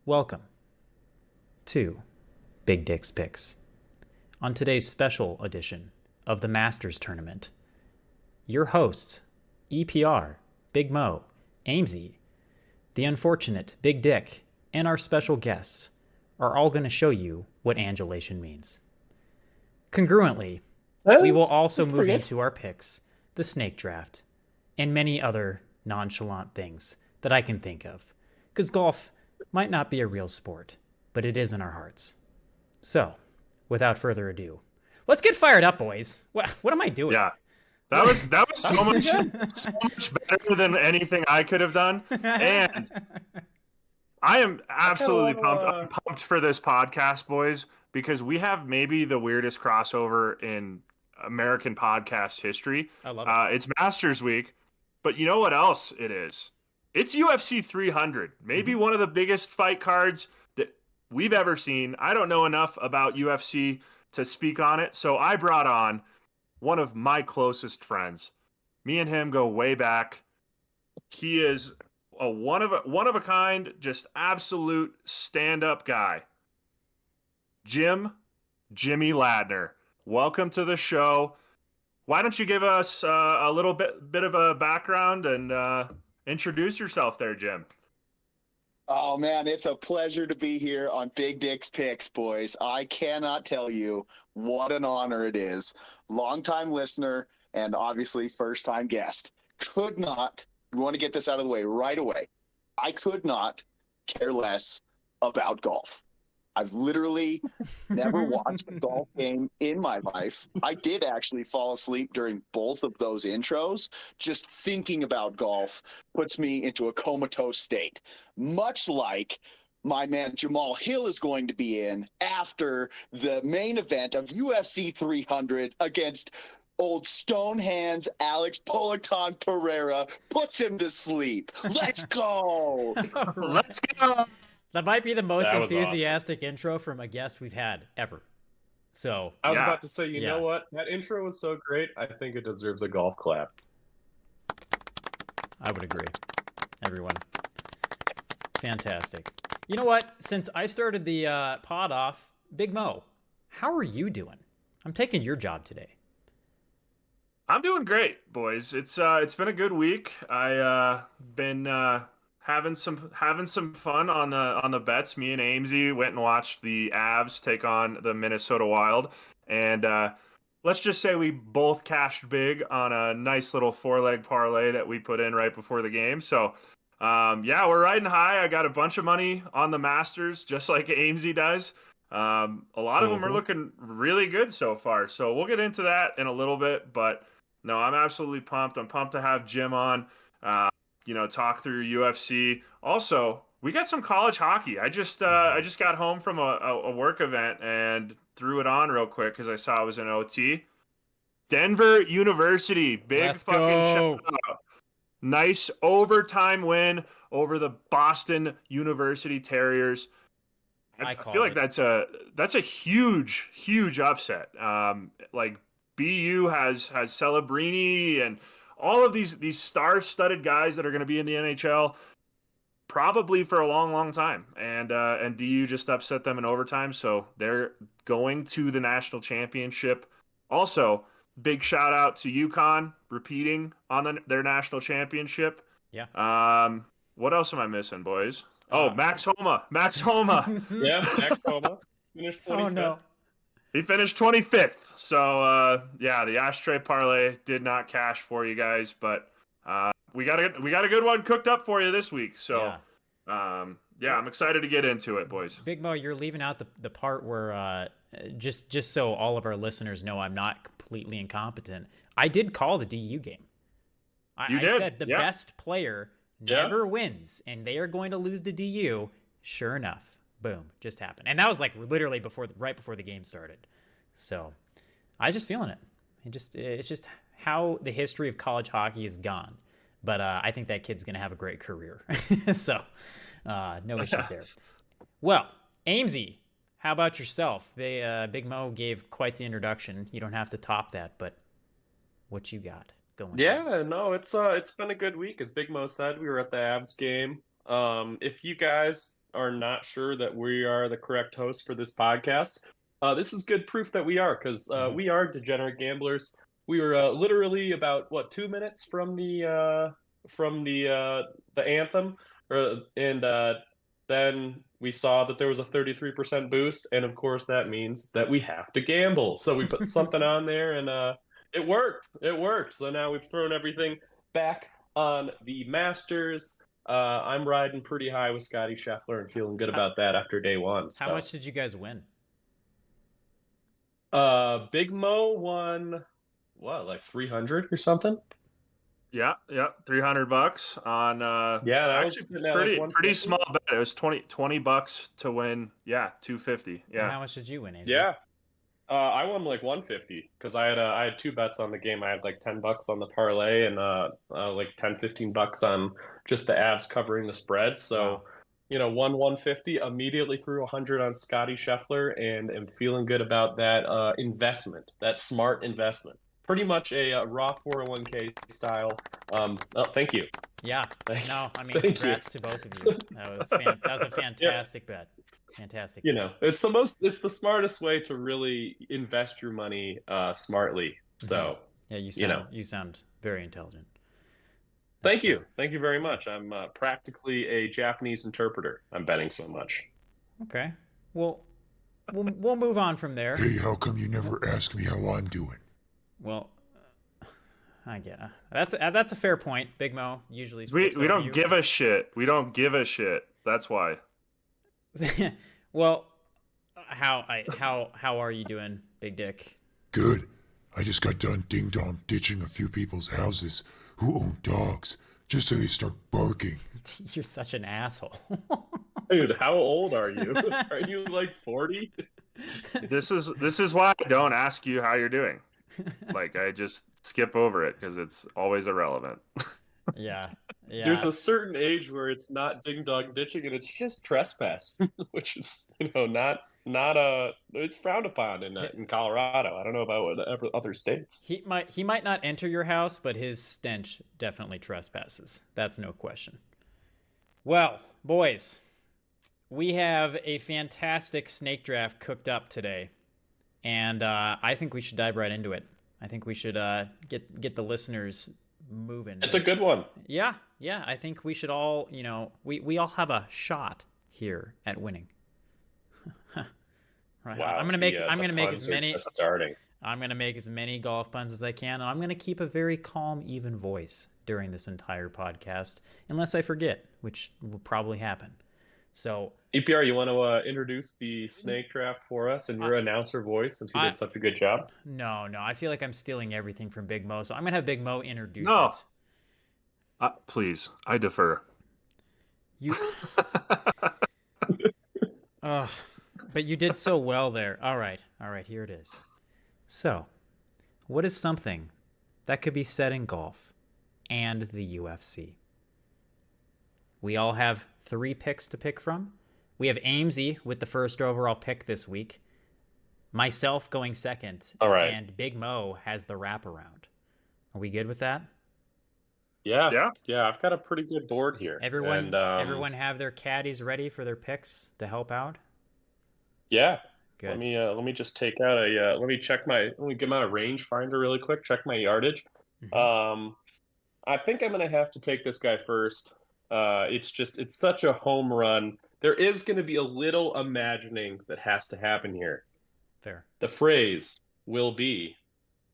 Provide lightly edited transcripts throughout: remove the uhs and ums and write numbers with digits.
Welcome to Big Dick's Picks. On today's special edition of the Masters Tournament, your hosts, EPR, Big Mo, Amesy, the unfortunate Big Dick, and our special guest are all going to show you what angulation means. Congruently, we will also move into our picks, the snake draft, and many other nonchalant things that I can think of. Because golf might not be a real sport, but it is in our hearts. So, without further ado, let's get fired up, boys. What am I doing? Yeah, that was so much better than anything I could have done, and I am absolutely pumped. I'm pumped for this podcast, boys, because we have maybe the weirdest crossover in American podcast history. I love it. It's Masters Week, but you know what else it is? It's UFC 300, maybe one of the biggest fight cards that we've ever seen. I don't know enough about UFC to speak on it, so I brought on one of my closest friends. Me and him go way back. He is a one of a kind, just absolute stand-up guy. Jimmy Ladner. Welcome to the show. Why don't you give us a little bit of a background and introduce yourself there, Jim? Oh, man, it's a pleasure to be here on Big Dick's Picks, boys. I cannot tell you what an honor it is. Longtime listener and obviously first-time guest. We want to get this out of the way right away. I could not care less about golf. I've literally never watched a golf game in my life. I did actually fall asleep during both of those intros. Just thinking about golf puts me into a comatose state, much like my man Jamal Hill is going to be in after the main event of UFC 300 against old Stonehands Alex Politan Pereira puts him to sleep. Let's go. Let's go. That might be the most enthusiastic intro from a guest we've had ever. So I was about to say, you know what? That intro was so great, I think it deserves a golf clap. I would agree. Everyone. Fantastic. You know what? Since I started the pod off, Big Mo, how are you doing? I'm taking your job today. I'm doing great, boys. It's been a good week. I been having some fun on the bets. Me and Amesy went and watched the Avs take on the Minnesota Wild, and let's just say we both cashed big on a nice little 4-leg parlay that we put in right before the game. So we're riding high. I got a bunch of money on the Masters, just like Amesy does. A lot of them are looking really good so far. So we'll get into that in a little bit, but no, I'm absolutely pumped. I'm pumped to have Jim on. Talk through UFC. Also, we got some college hockey. I just got home from a work event and threw it on real quick because I saw it was an OT. Denver University, Let's fucking go. shout out. Nice overtime win over the Boston University Terriers. I feel like that's a huge upset. BU has Celebrini and all of these star-studded guys that are going to be in the NHL probably for a long time. And DU just upset them in overtime, so they're going to the national championship. Also, big shout out to UConn repeating on their national championship. Yeah. What else am I missing, boys? Max Homa. Yeah, Max Homa finished 25th. Oh no. He finished 25th. So, the ashtray parlay did not cash for you guys, but we got a good one cooked up for you this week. So, I'm excited to get into it, boys. Big Mo, you're leaving out the part where just so all of our listeners know I'm not completely incompetent. I did call the DU game. I said the best player never wins, and they are going to lose to DU. Sure enough. Boom, just happened. And that was like literally right before the game started. So I just feeling it. It's just how the history of college hockey has gone. But I think that kid's going to have a great career. So no issues there. Well, Amesy, how about yourself? Big Mo gave quite the introduction. You don't have to top that, but what you got going on? Yeah, no, it's been a good week. As Big Mo said, we were at the Avs game. If you guys are not sure that we are the correct host for this podcast, this is good proof that we are, because we are degenerate gamblers. We were literally about 2 minutes from the anthem, and then we saw that there was a 33% boost, and of course that means that we have to gamble. So we put something on there, and it worked. It worked. So now we've thrown everything back on the Masters. I'm riding pretty high with Scotty Scheffler and feeling good about that after day one. So. How much did you guys win? Big Mo won like 300 or something? Yeah, $300 on yeah, that actually was pretty small bet. It was $20 to win. Yeah, 250. Yeah. And how much did you win, Amesy? Yeah. I won like 150 because I had 2 bets on the game. I had like $10 on the parlay and like $10-15 on just the Avs covering the spread. So, Wow. Won 150, immediately threw 100 on Scotty Scheffler, and am feeling good about that investment, that smart investment. Pretty much a Roth 401k style. Thank you. Yeah. No, I mean, Thank congrats to both of you. That was a fantastic bet. Fantastic. It's the smartest way to really invest your money smartly. So yeah, you sound very intelligent. Thank you very much. I'm practically a Japanese interpreter. I'm betting so much. Okay, well, we'll move on from there. Hey, how come you never ask me how I'm doing? Well, I get that's a fair point. Big Mo usually we don't give a shit. We don't give a shit. That's why. Well, how are you doing, Big Dick? Good. I just got done ding-dong ditching a few people's houses who own dogs just so they start barking. You're such an asshole. Dude, how old are you? Are you like 40? This is why I don't ask you how you're doing. Like, I just skip over it because it's always irrelevant. Yeah. There's a certain age where it's not ding dong ditching and it's just trespass, which is not it's frowned upon in Colorado. I don't know about other states. He might not enter your house, but his stench definitely trespasses. That's no question. Well, boys, we have a fantastic snake draft cooked up today. And I think we should dive right into it. I think we should get the listeners moving. It's a good one. Yeah. I think we should all, we all have a shot here at winning. Right. Wow. I'm gonna make as many golf puns as I can, and I'm gonna keep a very calm, even voice during this entire podcast, unless I forget, which will probably happen. So, EPR, you want to introduce the snake draft for us in your announcer voice, since you did such a good job? No, I feel like I'm stealing everything from Big Mo, so I'm gonna have Big Mo introduce it. Please, I defer. You. But you did so well there. All right, here it is. So, what is something that could be said in golf and the UFC? We all have 3 picks to pick from. We have Amesy with the first overall pick this week. Myself going second. All right. And Big Mo has the wraparound. Are we good with that? Yeah. I've got a pretty good board here. Everyone have their caddies ready for their picks to help out? Yeah. Good. Let me just take out let me get my rangefinder really quick, check my yardage. Mm-hmm. I think I'm gonna have to take this guy first. It's such a home run. There is going to be a little imagining that has to happen here. Fair. The phrase will be,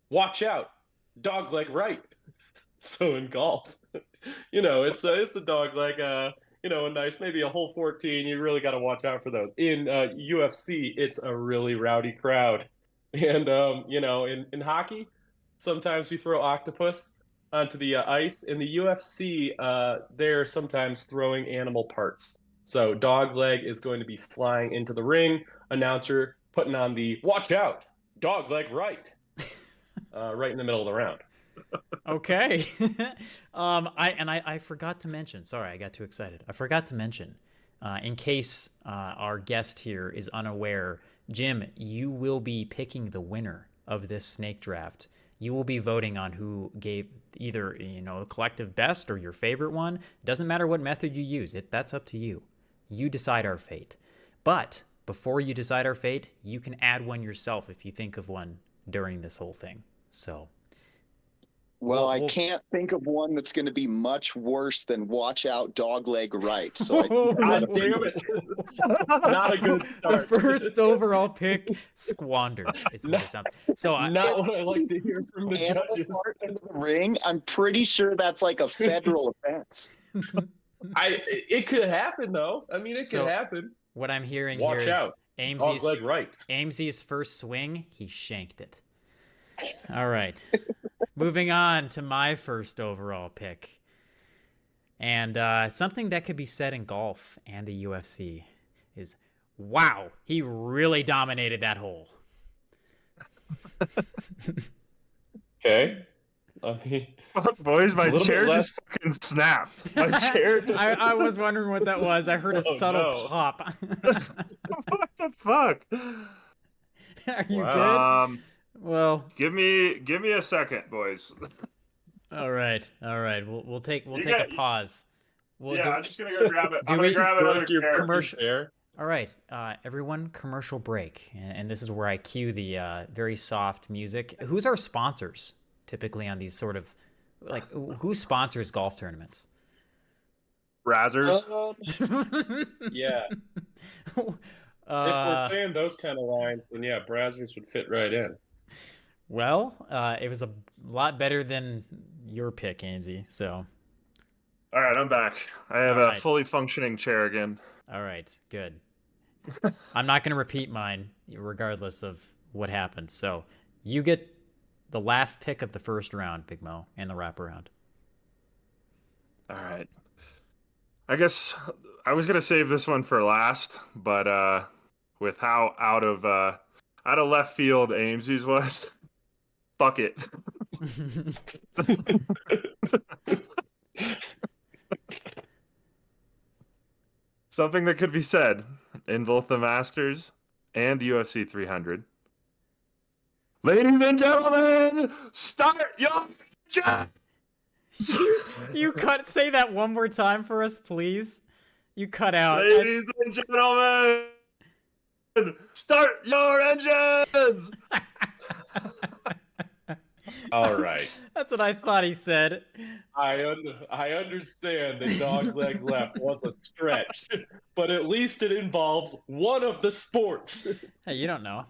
"Watch out, dog leg right." So in golf, it's a dog leg. A nice, maybe a hole 14. You really got to watch out for those. In UFC, it's a really rowdy crowd, and in hockey, sometimes we throw octopus onto the ice. In the UFC, they're sometimes throwing animal parts. So dog leg is going to be flying into the ring. Announcer putting on the "watch out, dog leg right," right in the middle of the round. Okay. I forgot to mention. Sorry, I got too excited. I forgot to mention, in case our guest here is unaware, Jim, you will be picking the winner of this snake draft. You will be voting on who gave either, the collective best or your favorite one. It doesn't matter what method you use. That's up to you. You decide our fate. But before you decide our fate, you can add one yourself if you think of one during this whole thing. So, Well, I can't think of one that's going to be much worse than watch out dogleg right. So God damn it. Not a good the start. first overall pick squandered. It's what it sounds. So Not what I like to hear from the judges. into the ring. I'm pretty sure that's like a federal offense. It could happen though. I mean, it could happen. What I'm hearing Watch here is out. Dogleg right. Amesy's first swing, he shanked it. All right. Moving on to my first overall pick. And something that could be said in golf and the UFC is, wow, he really dominated that hole. Okay. I mean, Fuck, boys, my chair just fucking snapped. My chair. I was wondering what that was. I heard a subtle pop. What the fuck? Are you good? Well, give me a second, boys. All right. We'll take a pause. I'm just gonna go grab it. I'm gonna grab another commercial. All right, everyone, commercial break, and this is where I cue the very soft music. Who's our sponsors typically on these sort of who sponsors golf tournaments? Brazzers. Yeah. If we're saying those kind of lines, then yeah, Brazzers would fit right in. Well, it was a lot better than your pick, Amesy. So. All right, I'm back. I have a fully functioning chair again. All right, good. I'm not going to repeat mine, regardless of what happened. So you get the last pick of the first round, Big Mo, and the wraparound. All right. I guess I was going to save this one for last, but with how out of left field Amesy's was, fuck it. Something that could be said in both the Masters and UFC 300. Ladies and gentlemen, start your engines! You say that one more time for us, please. You cut out. Ladies and gentlemen, start your engines! All right. That's what I thought he said. I understand that dogleg left was a stretch, but at least it involves one of the sports. Hey, you don't know.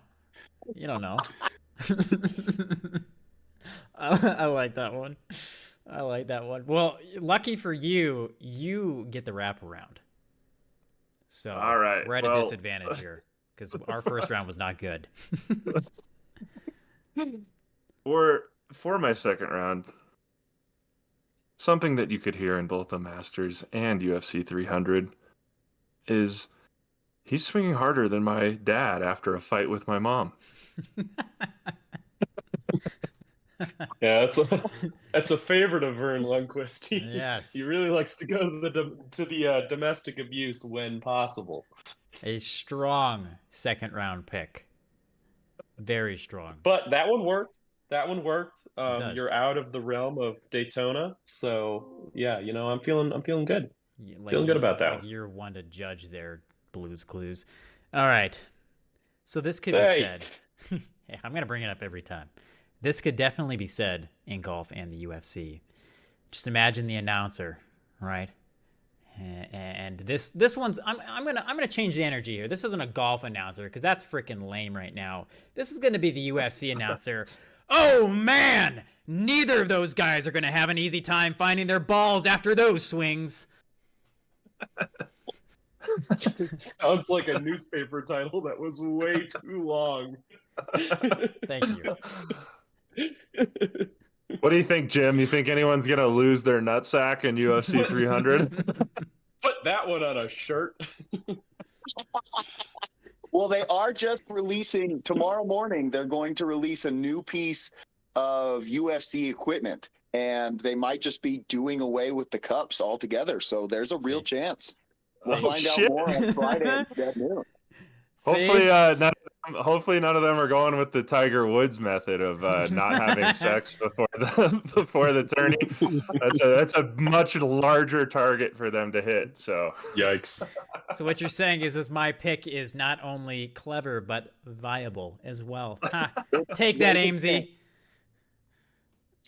I like that one. Well, lucky for you, you get the wraparound. So all right, we're at a disadvantage here because our first round was not good. For my second round, something that you could hear in both the Masters and UFC 300 is he's swinging harder than my dad after a fight with my mom. Yeah, that's a favorite of Vern Lundquist. Yes, he really likes to go to the domestic abuse when possible. A strong second round pick, very strong. But that one worked. You're out of the realm of Daytona, so yeah, I'm feeling good. Feeling good about that. You're one to judge their Blues Clues. All right, so this could be said. Hey, I'm gonna bring it up every time. This could definitely be said in golf and the UFC. Just imagine the announcer, right? And this one's I'm gonna change the energy here. This isn't a golf announcer because that's freaking lame right now. This is gonna be the UFC announcer. Oh man, neither of those guys are gonna have an easy time finding their balls after those swings. Sounds like a newspaper title that was way too long. Thank you. What do you think, Jim? You think anyone's gonna lose their nutsack in UFC 300? Put that one on a shirt. Well, they are just releasing tomorrow morning. They're going to release a new piece of UFC equipment, and they might just be doing away with the cups altogether. So there's a real chance. We'll find out more on Friday at noon. Hopefully, none of the hopefully none of them are going with the Tiger Woods method of not having sex before the tourney. That's a much larger target for them to hit. So Yikes. So what you're saying is my pick is not only clever but viable as well. Ha. Take that, Amesy.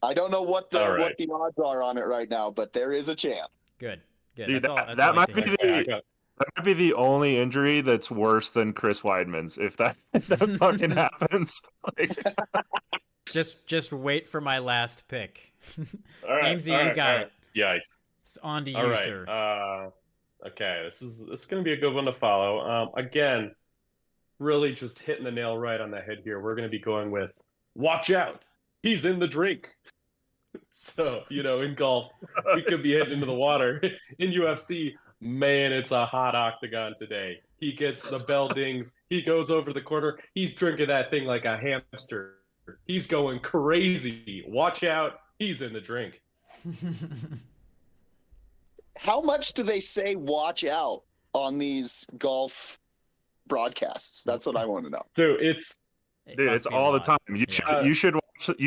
I don't know what All the right. what the odds are on it right now, but there is a chance. Good. Dude, That's all. That's that all I might like be to hear. that might be the only injury that's worse than Chris Weidman's if that fucking happens. Like, Just wait for my last pick. all right, Amesy, all you right, got all it. Yikes. It's on to you, All right. sir. Okay, this is going to be a good one to follow. Again, really just hitting the nail right on the head here. We're going to be going with watch out. He's in the drink. So, in golf, we could be heading into the water. In UFC, man, it's a hot octagon today. He gets the bell dings. He goes over the corner. He's drinking that thing like a hamster. He's going crazy. Watch out. He's in the drink. How much do they say "watch out" on these golf broadcasts? That's what I want to know. Dude, it's dude, it's all the time. You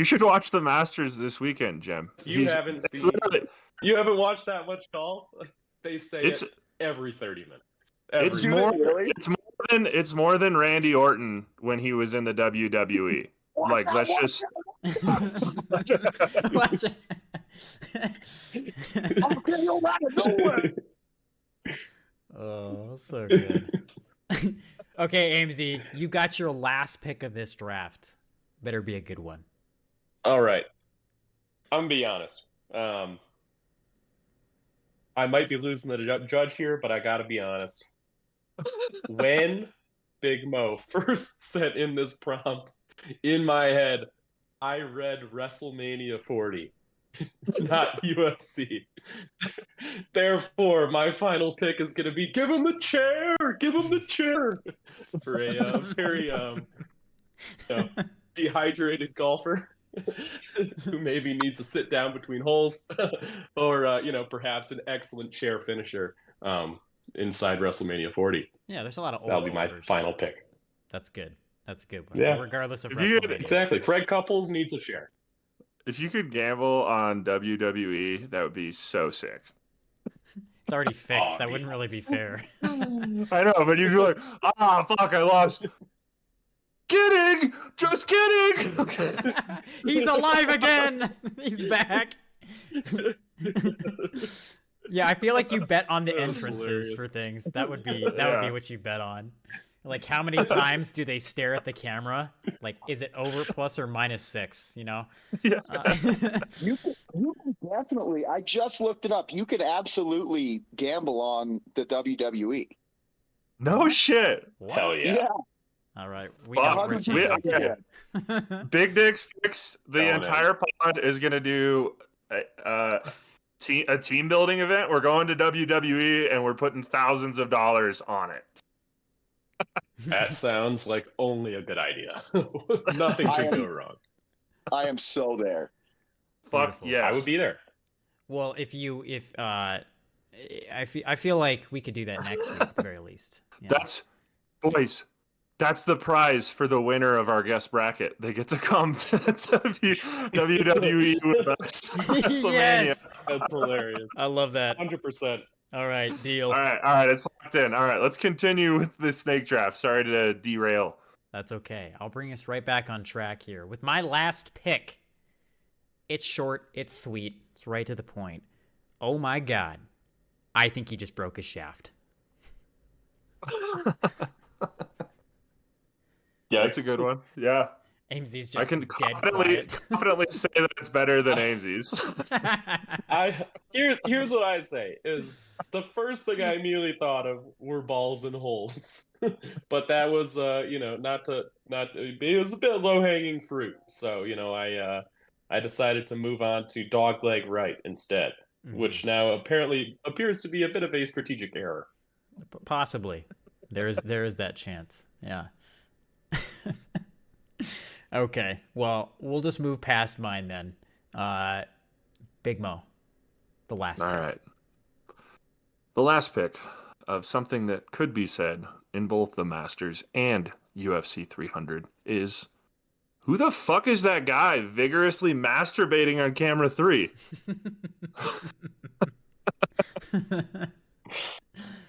should watch the Masters this weekend, Jim. You haven't watched that much golf? They say it every 30 minutes. It's more than Randy Orton when he was in the WWE. Like, let's just Watch it. Oh, so good. Okay, Amesy, you got your last pick of this draft. Better be a good one. All right. I'm going to be honest. I might be losing the judge here, but I got to be honest. When Big Mo first sent in this prompt, in my head, I read WrestleMania 40, not UFC. Therefore, my final pick is going to be give him the chair, for a very dehydrated golfer who maybe needs to sit down between holes, or perhaps an excellent chair finisher inside WrestleMania 40. Yeah, there's a lot of old That'll be my golfers. final pick. That's good. That's a good one. Yeah. Regardless of If you WrestleMania. Exactly. Fred Couples needs a chair. if you could gamble on WWE, that would be so sick. It's already fixed. Oh, That wouldn't really be fair. I know, but you'd be like, fuck, I lost. Kidding! Just kidding! He's alive again! He's back. Yeah, I feel like you bet on the That was entrances hilarious. for things. That would be what you bet on. Like, how many times do they stare at the camera? Like, is it over plus or minus 6? Yeah. You can definitely. I just looked it up. You could absolutely gamble on the WWE. No shit. What? Hell yeah. All right, we Fuck, got Rich we- Higgins okay. here. Big Dick's Picks, the Hell, entire pod is going to do a team building event. We're going to WWE and we're putting thousands of dollars on it. That sounds like only a good idea. Nothing could go wrong. I am so there. Fuck Beautiful. yes. I would be there. Well, I feel like we could do that next week at the very least. Yeah. That's the prize for the winner of our guest bracket. They get to come to WWE with us. WrestleMania. Yes! That's hilarious. I love that. 100%. All right, deal. All right, it's locked in. All right, let's continue with the snake draft. Sorry to derail. That's okay. I'll bring us right back on track here with my last pick. It's short, it's sweet, it's right to the point. Oh my God. I think he just broke his shaft. Yeah, that's a good one. Yeah. Amesy's just I can dead confidently say that it's better than Amesy's. Here's what I say is the first thing I immediately thought of were balls and holes, but that was it was a bit low hanging fruit. So I decided to move on to dog leg right instead, which now apparently appears to be a bit of a strategic error. Possibly. There is that chance. Yeah. Okay. Well, we'll just move past mine then. Big Mo, the last All pick. right. The last pick of something that could be said in both the Masters and UFC 300 is, who the fuck is that guy vigorously masturbating on camera 3?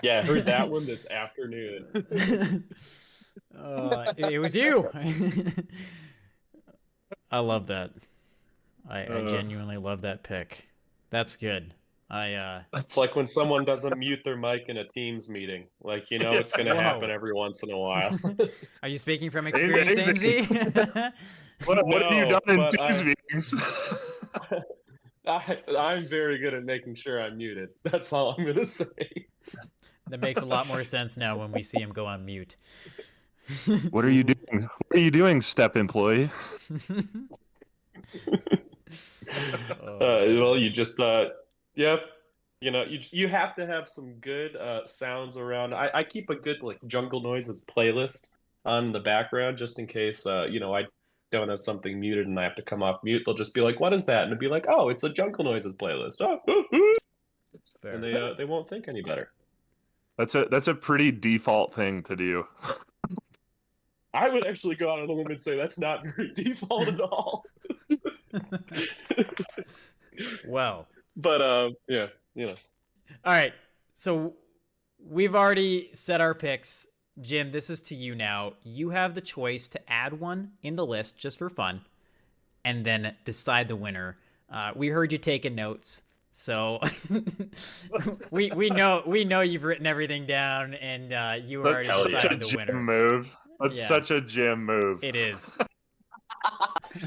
Yeah, I heard that one this afternoon. It was you. I love that. I genuinely love that pick. That's good. It's like when someone doesn't mute their mic in a Teams meeting. Like, it's going to happen every once in a while. Are you speaking from experience, Amesy? What have you done in Teams meetings? I'm very good at making sure I'm muted. That's all I'm going to say. That makes a lot more sense now when we see him go on mute. What are you doing? What are you doing, step employee? Well, you just yep. You have to have some good sounds around. I keep a good like jungle noises playlist on the background just in case I don't have something muted and I have to come off mute. They'll just be like, "What is that?" And it'll be like, "Oh, it's a jungle noises playlist." Oh, and they won't think any better. That's a pretty default thing to do. I would actually go out on a limb and say that's not very default at all. Well, but yeah, All right, so we've already set our picks. Jim, this is to you now. You have the choice to add one in the list just for fun, and then decide the winner. We heard you taking notes, so we know you've written everything down, and you already decided the winner. Move. That's such a Jim move. It is.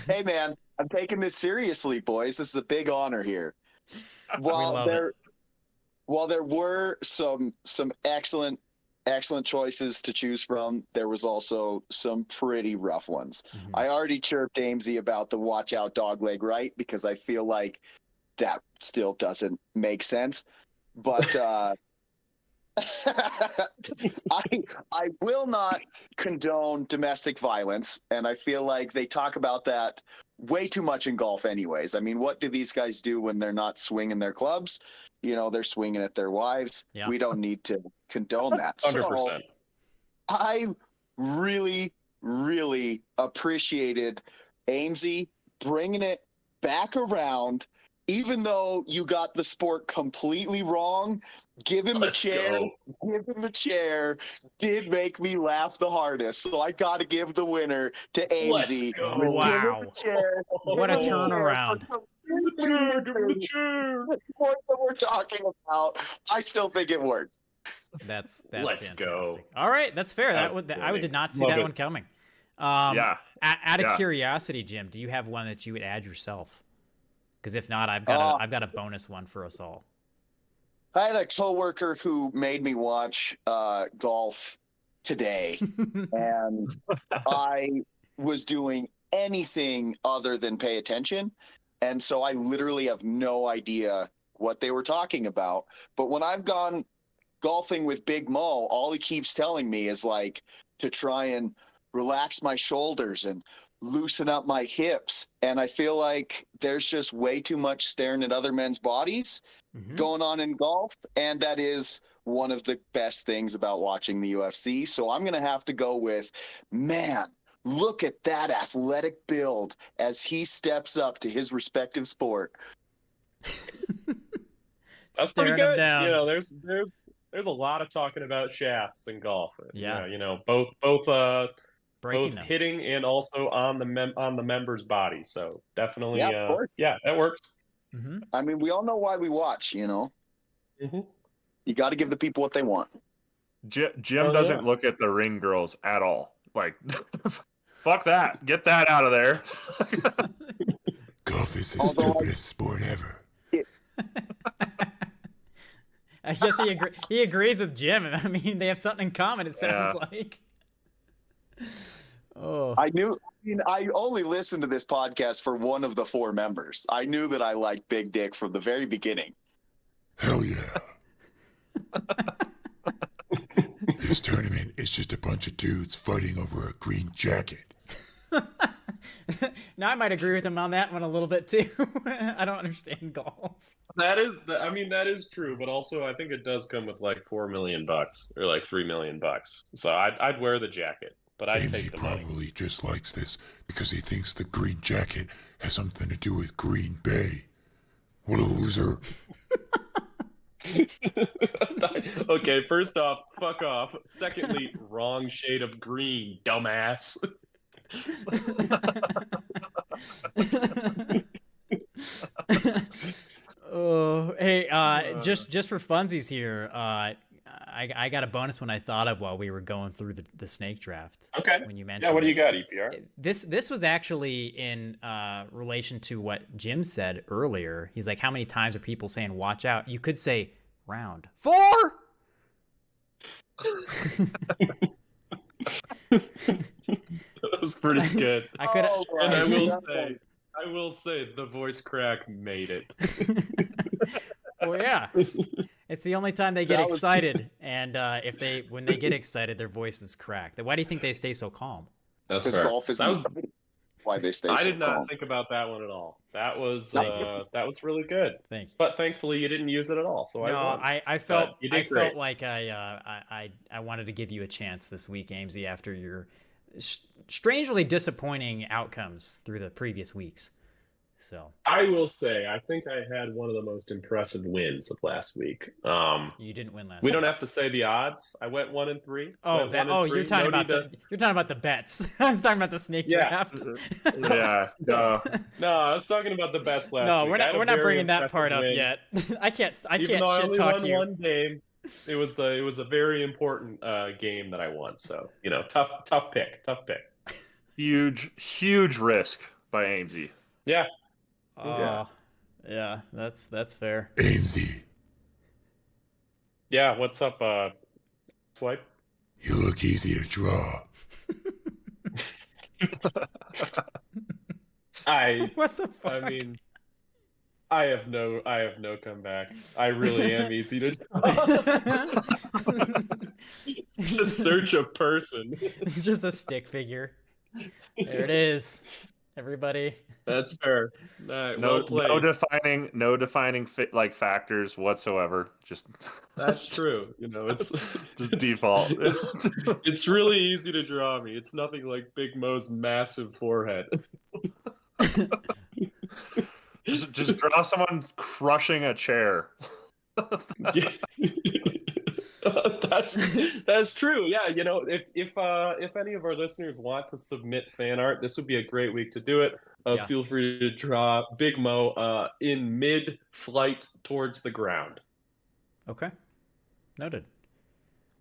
Hey man, I'm taking this seriously, boys. This is a big honor here. While there were some excellent choices to choose from, there was also some pretty rough ones. Mm-hmm. I already chirped Amesy about the watch out dog leg right because I feel like that still doesn't make sense. But I will not condone domestic violence, and I feel like they talk about that way too much in golf anyways. I mean, what do these guys do when they're not swinging their clubs? They're swinging at their wives. Yeah. We don't need to condone that. 100%. So I really, really appreciated Amesy bringing it back around. Even though you got the sport completely wrong, give him the chair. Give him the chair. Did make me laugh the hardest. So I got to give the winner to Amesy. Wow. What a turnaround. Give him the chair. The sport that we're talking about, I still think it worked. That's Let's fantastic. Go. All right, that's fair. I did not see that one coming. Out of curiosity, Jim, do you have one that you would add yourself? Because if not, I've got a bonus one for us all. I had a coworker who made me watch golf today, and I was doing anything other than pay attention, and so I literally have no idea what they were talking about. But when I've gone golfing with Big Mo, all he keeps telling me is like to try and relax my shoulders and loosen up my hips. And I feel like there's just way too much staring at other men's bodies going on in golf. And that is one of the best things about watching the UFC. So I'm going to have to go with, man, look at that athletic build as he steps up to his respective sport. That's pretty good. There's a lot of talking about shafts in golf. Yeah. Both hitting and also on the member's body. So definitely, of course. Yeah, that works. Mm-hmm. I mean, we all know why we watch. Mm-hmm. You got to give the people what they want. Jim doesn't look at the ring girls at all. Like, fuck that. Get that out of there. Golf is the stupidest sport ever. I guess he agrees with Jim. I mean, they have something in common, it sounds like. Oh. I only listened to this podcast for one of the four members. I knew that I liked Big Dick from the very beginning. Hell yeah. This tournament is just a bunch of dudes fighting over a green jacket. Now I might agree with him on that one a little bit too. I don't understand golf. That is true, but also I think it does come with like $4 million or like $3 million. So I'd wear the jacket. but I'd Amesy take the money. probably just likes this because he thinks the green jacket has something to do with Green Bay. What a loser. Okay, first off, fuck off. Secondly, wrong shade of green, dumbass. Oh, hey, just for funsies here, I got a bonus one I thought of while we were going through the snake draft. Okay. When you mentioned Yeah, what do you it. got, EPR? This was actually in relation to what Jim said earlier. He's like, how many times are people saying "watch out"? You could say round 4. That was pretty good. I could. And I will say, the voice crack made it. Well, yeah. It's the only time they get excited, and when they get excited, their voices crack. Why do you think they stay so calm? That's Because fair. golf is why they stay I so did not calm. think about that one at all. That was Thank you. that was really good. Thank you. But thankfully, you didn't use it at all. So No, I won. I felt you did great. felt like I wanted to give you a chance this week, Amesy, after your strangely disappointing outcomes through the previous weeks. So I will say, I think I had one of the most impressive wins of last week. you didn't win last. We week. don't have to say the odds. I went 1-3. Oh, you're talking about you're talking about the bets. I was talking about the snake draft. Yeah. No. No, I was talking about the bets last No, week. we're not bringing that impressive part up win. yet. I can't Even though I shit only talk won you. one game, it was a very important game that I won. So tough pick. Huge risk by Amesy. Yeah. Yeah, that's fair. Amesy, Yeah, what's up, Swipe? you look easy to draw. What the fuck? I mean, I have no comeback. I really am easy to just search a person. It's just a stick figure. There it is, everybody. That's fair. Well played. No defining factors whatsoever. Just That's true. It's just default. It's really easy to draw me. It's nothing like Big Mo's massive forehead. just draw someone crushing a chair. That's true. Yeah, if any of our listeners want to submit fan art, this would be a great week to do it. Yeah. Feel free to draw Big Mo in mid-flight towards the ground. Okay, noted.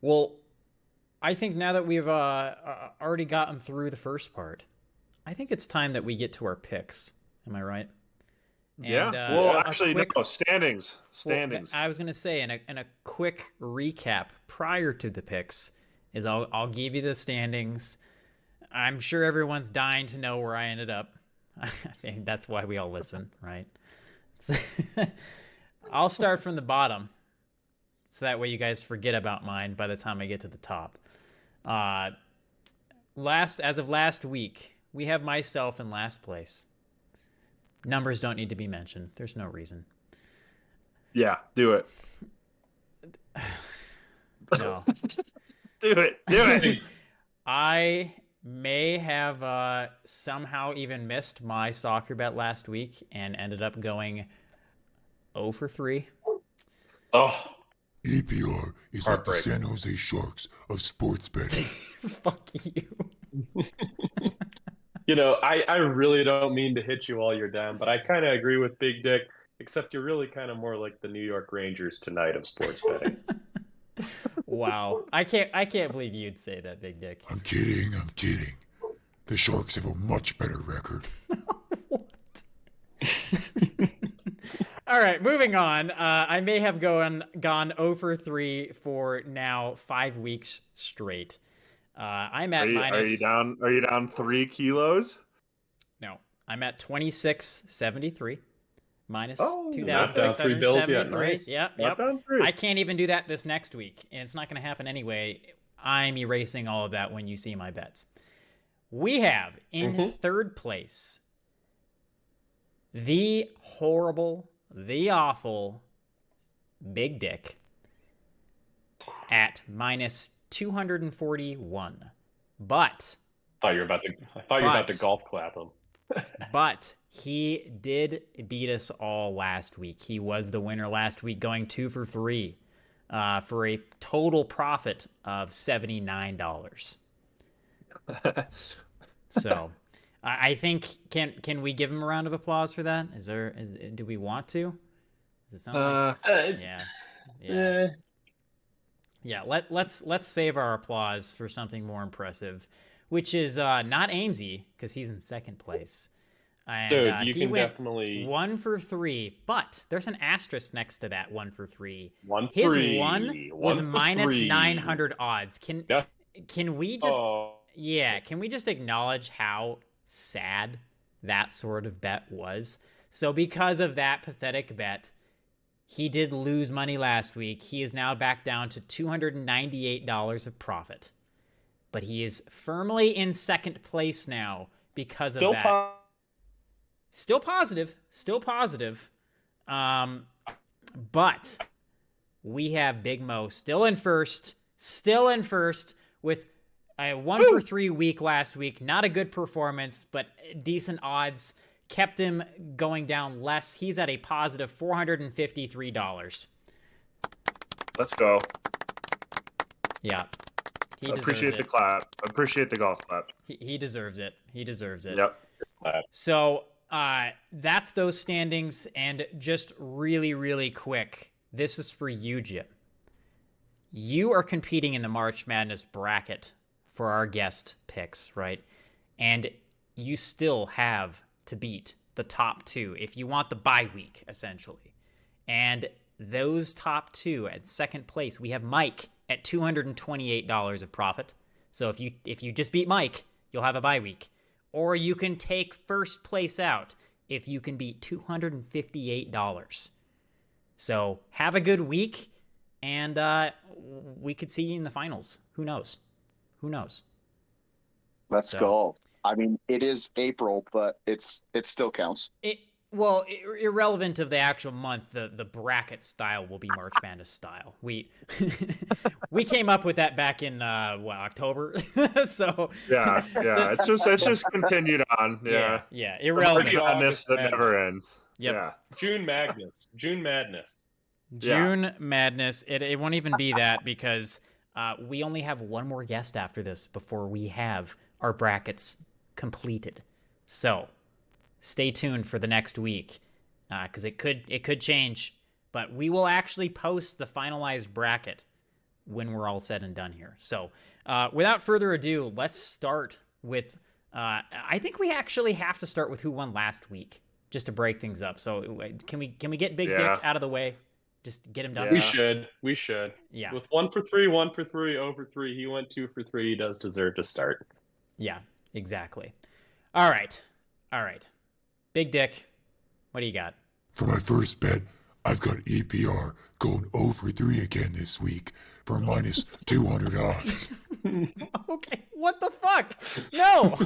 Well, I think now that we've already gotten through the first part, I think it's time that we get to our picks. Am I right? Yeah. And, well, a actually, quick- no. Standings. Well, I was gonna say, in a quick recap prior to the picks, is I'll give you the standings. I'm sure everyone's dying to know where I ended up. I think that's why we all listen, right? I'll start from the bottom, so that way you guys forget about mine by the time I get to the top. As of last week, we have myself in last place. Numbers don't need to be mentioned. There's no reason. Yeah, do it. No. Do it. I may have somehow even missed my soccer bet last week and ended up going 0 for 3. Oh, EPR is like the Heartbreak. San Jose Sharks of sports betting. Fuck you. I really don't mean to hit you while you're down, but I kind of agree with Big Dick, except you're really kind of more like the New York Rangers tonight of sports betting. Wow. I can't believe you'd say that, Big Dick. I'm kidding. The Sharks have a much better record. What? All right, moving on. I may have gone 0 for 3 for now 5 weeks straight. I'm at minus. Are you down 3 kilos? No, I'm at 2673 minus Knocked down 3 bills yet. 2,673. Nice. Yep. Not down 3. I can't even do that this next week, and it's not going to happen anyway. I'm erasing all of that when you see my bets. We have in third place the horrible, the awful Big Dick at minus 241. But I thought you were about to golf clap him. But he did beat us all last week. He was the winner last week, going 2 for 3 for a total profit of $79. So I think can we give him a round of applause for that? Do we want to? Does it sound like yeah. Let's save our applause for something more impressive, which is not Amesy, because he's in second place. And, Dude, you he can went definitely 1 for 3, but there's an asterisk next to that 1 for 3. 1 His three. one was for minus three. 900 odds. Yeah. Can we just Oh. can we just acknowledge how sad that sort of bet was? So because of that pathetic bet, he did lose money last week. He is now back down to $298 of profit. But he is firmly in second place now because of that. Still positive. But we have Big Mo still in first with a 1 for 3 week last week. Not a good performance, but decent odds. Kept him going down less. He's at a positive $453. Let's go. Yeah. He Appreciate the clap. Appreciate the golf clap. He deserves it. Yep. So that's those standings. And just really, really quick, this is for you, Jim. You are competing in the March Madness bracket for our guest picks, right? And you still have to beat the top 2 if you want the bye week, essentially. And those top 2 at second place, we have Mike at $228 of profit. So if you just beat Mike, you'll have a bye week. Or you can take first place out if you can beat $258. So have a good week, and we could see you in the finals. Who knows? Let's go. I mean, it is April, but it still counts. Irrelevant of the actual month, the bracket style will be March Madness style. We came up with that back in October. So yeah. It's just continued on. Yeah. Irrelevant. March Madness that never ends. Yep. Yeah. June Madness. June Madness. It won't even be that because we only have one more guest after this before we have our brackets completed. So stay tuned for the next week because it could change, but we will actually post the finalized bracket when we're all said and done here. So without further ado, let's start with I think we actually have to start with who won last week just to break things up. So can we get Big Dick out of the way? Just get him done. Yeah. We should. Yeah. With 1 for 3, 1 for 3, 0 for 3, he went 2 for 3. He does deserve to start. Yeah, exactly. All right. Big Dick, what do you got? For my first bet, I've got EPR going 0 for 3 again this week for minus 200 odds. Okay, what the fuck? No!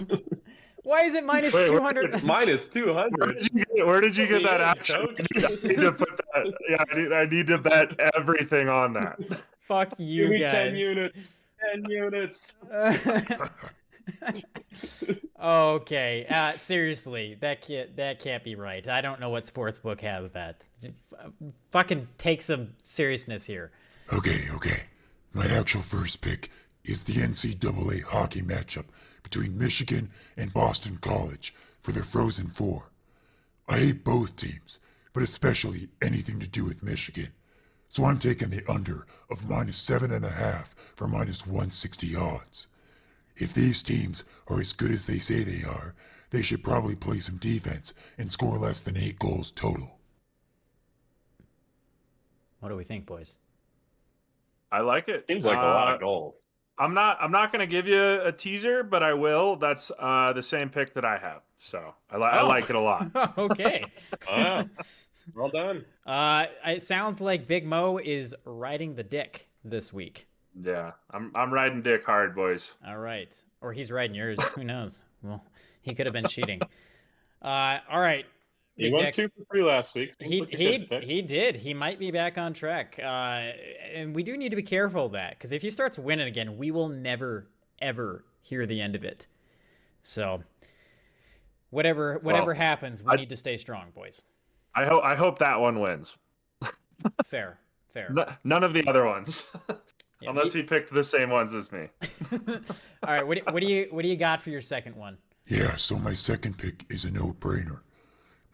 Why is it minus 200? Minus 200. Where did you get that action? I need to put that. Yeah, I need to bet everything on that. Fuck you Give me guys. 10 units. 10 units. Okay, seriously, that can't be right. I don't know what sportsbook has that. Fucking take some seriousness here. Okay. My actual first pick is the NCAA hockey matchup between Michigan and Boston College for the Frozen Four. I hate both teams, but especially anything to do with Michigan. So I'm taking the under of minus 7.5 for minus 160 odds. If these teams are as good as they say they are, they should probably play some defense and score less than 8 goals total. What do we think, boys? I like it. Seems like a lot of goals. I'm not going to give you a teaser, but I will. That's the same pick that I have. So I like it a lot. Okay. Wow. Well done. It sounds like Big Mo is riding the dick this week. Yeah, I'm riding dick hard, boys. All right. Or he's riding yours. Who knows? Well, he could have been cheating. All right. He went 2 for 3 last week. He did. He might be back on track. And we do need to be careful of that because if he starts winning again, we will never, ever hear the end of it. So whatever happens, we need to stay strong, boys. I hope that one wins. Fair. None of the other ones, Yeah, unless he picked the same ones as me. All right, what do you got for your second one? Yeah, so my second pick is a no-brainer.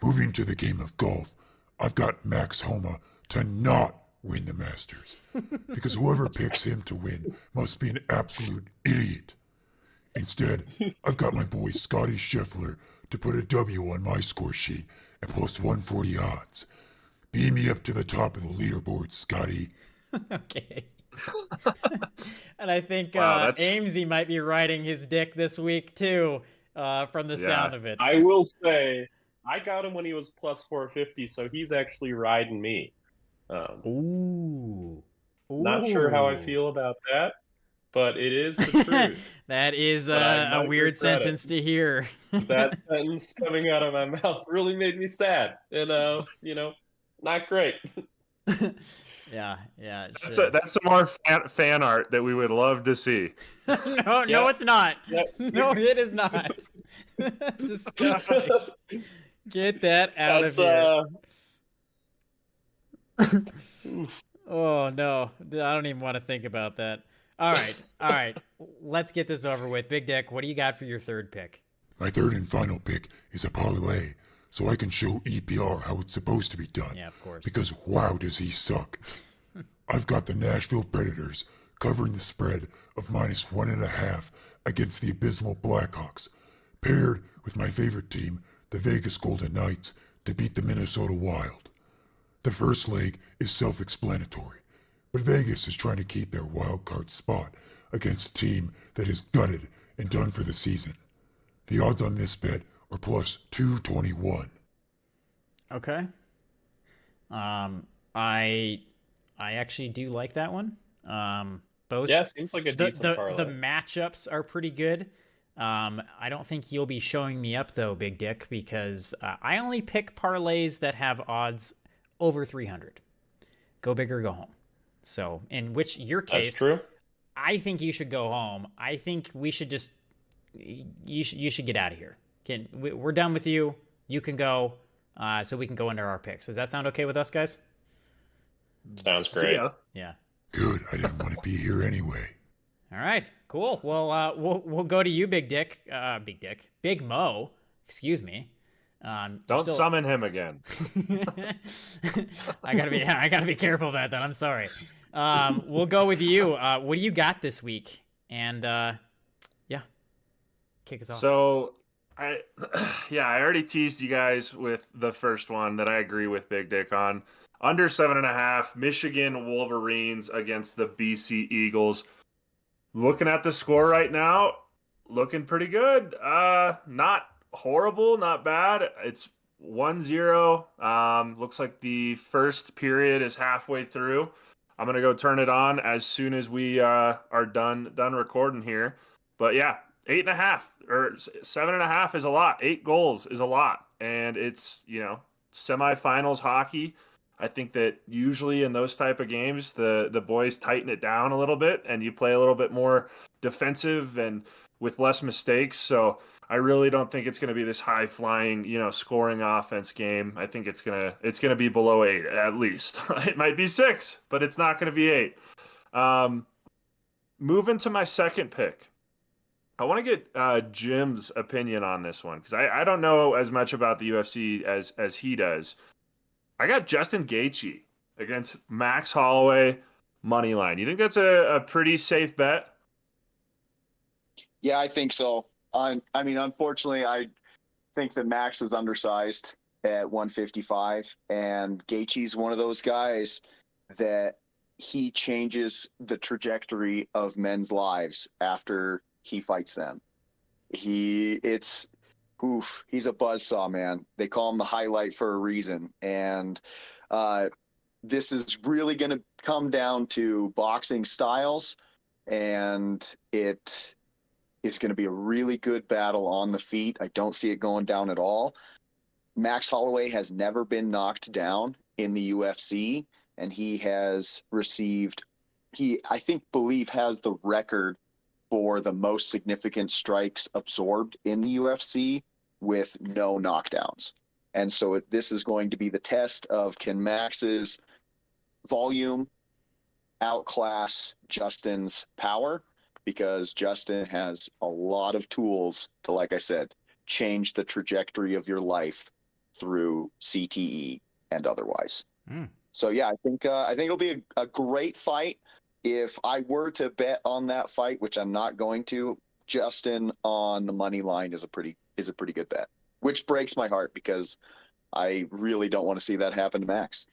Moving to the game of golf, I've got Max Homa to not win the Masters. Because whoever picks him to win must be an absolute idiot. Instead, I've got my boy Scotty Scheffler to put a W on my score sheet at plus 140 odds. Beam me up to the top of the leaderboard, Scotty. Okay. And I think Wow, Amesy might be riding his dick this week too, from the sound of it. I will say, I got him when he was plus 450, so he's actually riding me. Ooh. Not sure how I feel about that, but it is the truth. That is a weird sentence to hear. That sentence coming out of my mouth really made me sad, and not great. Yeah. That's some more fan art that we would love to see. No, it's not. Yep. No, it is not. Disgusting. Get that out of here. Oh no, I don't even want to think about that. All right. Let's get this over with. Big Dick, what do you got for your third pick? My third and final pick is a parlay, so I can show EPR how it's supposed to be done. Yeah, of course. Because wow, does he suck. I've got the Nashville Predators covering the spread of minus 1.5 against the abysmal Blackhawks, paired with my favorite team, the Vegas Golden Knights, to beat the Minnesota Wild. The first leg is self-explanatory, but Vegas is trying to keep their wild card spot against a team that is gutted and done for the season. The odds on this bet are plus 221. Okay. I actually do like that one. Both. Yeah, seems like a decent parlay. The matchups are pretty good. I don't think you'll be showing me up though, Big Dick, because I only pick parlays that have odds over 300. Go big or go home. So, in your case, that's true. I think you should go home. I think we should just you should get out of here. We're done with you. You can go, so we can go into our picks. Does that sound okay with us, guys? Sounds great. Yeah. Good, I didn't want to be here anyway. All right, cool. Well, we'll go to you, Big Big Mo. Excuse me. Don't summon him again. I gotta be careful about that. I'm sorry. We'll go with you. What do you got this week? And kick us off. So I already teased you guys with the first one that I agree with Big Dick on. Under 7.5, Michigan Wolverines against the BC Eagles. Looking at the score right now, looking pretty good. Not horrible, not bad. It's 1-0. Looks like the first period is halfway through. I'm gonna go turn it on as soon as we are done recording here. But yeah, 8.5 or 7.5 is a lot. 8 goals is a lot, and it's semifinals hockey. I think that usually in those type of games, the boys tighten it down a little bit, and you play a little bit more defensive and with less mistakes. So I really don't think it's going to be this high flying, scoring offense game. I think it's gonna be below 8 at least. It might be 6, but it's not going to be 8. Moving to my second pick, I want to get Jim's opinion on this one because I don't know as much about the UFC as he does. I got Justin Gaethje against Max Holloway money line. You think that's a pretty safe bet? Yeah, I think so. Unfortunately, I think that Max is undersized at 155, and Gaethje's one of those guys that he changes the trajectory of men's lives after he fights them. He's a buzzsaw, man. They call him the highlight for a reason. And this is really going to come down to boxing styles, and it is going to be a really good battle on the feet. I don't see it going down at all. Max Holloway has never been knocked down in the UFC, and he has received, has the record for the most significant strikes absorbed in the UFC with no knockdowns. And so this is going to be the test of, can Max's volume outclass Justin's power? Because Justin has a lot of tools to, like I said, change the trajectory of your life through CTE and otherwise. So yeah, I think it'll be a great fight. If I were to bet on that fight, which I'm not going to, Justin on the money line is a pretty good bet, which breaks my heart because I really don't want to see that happen to Max.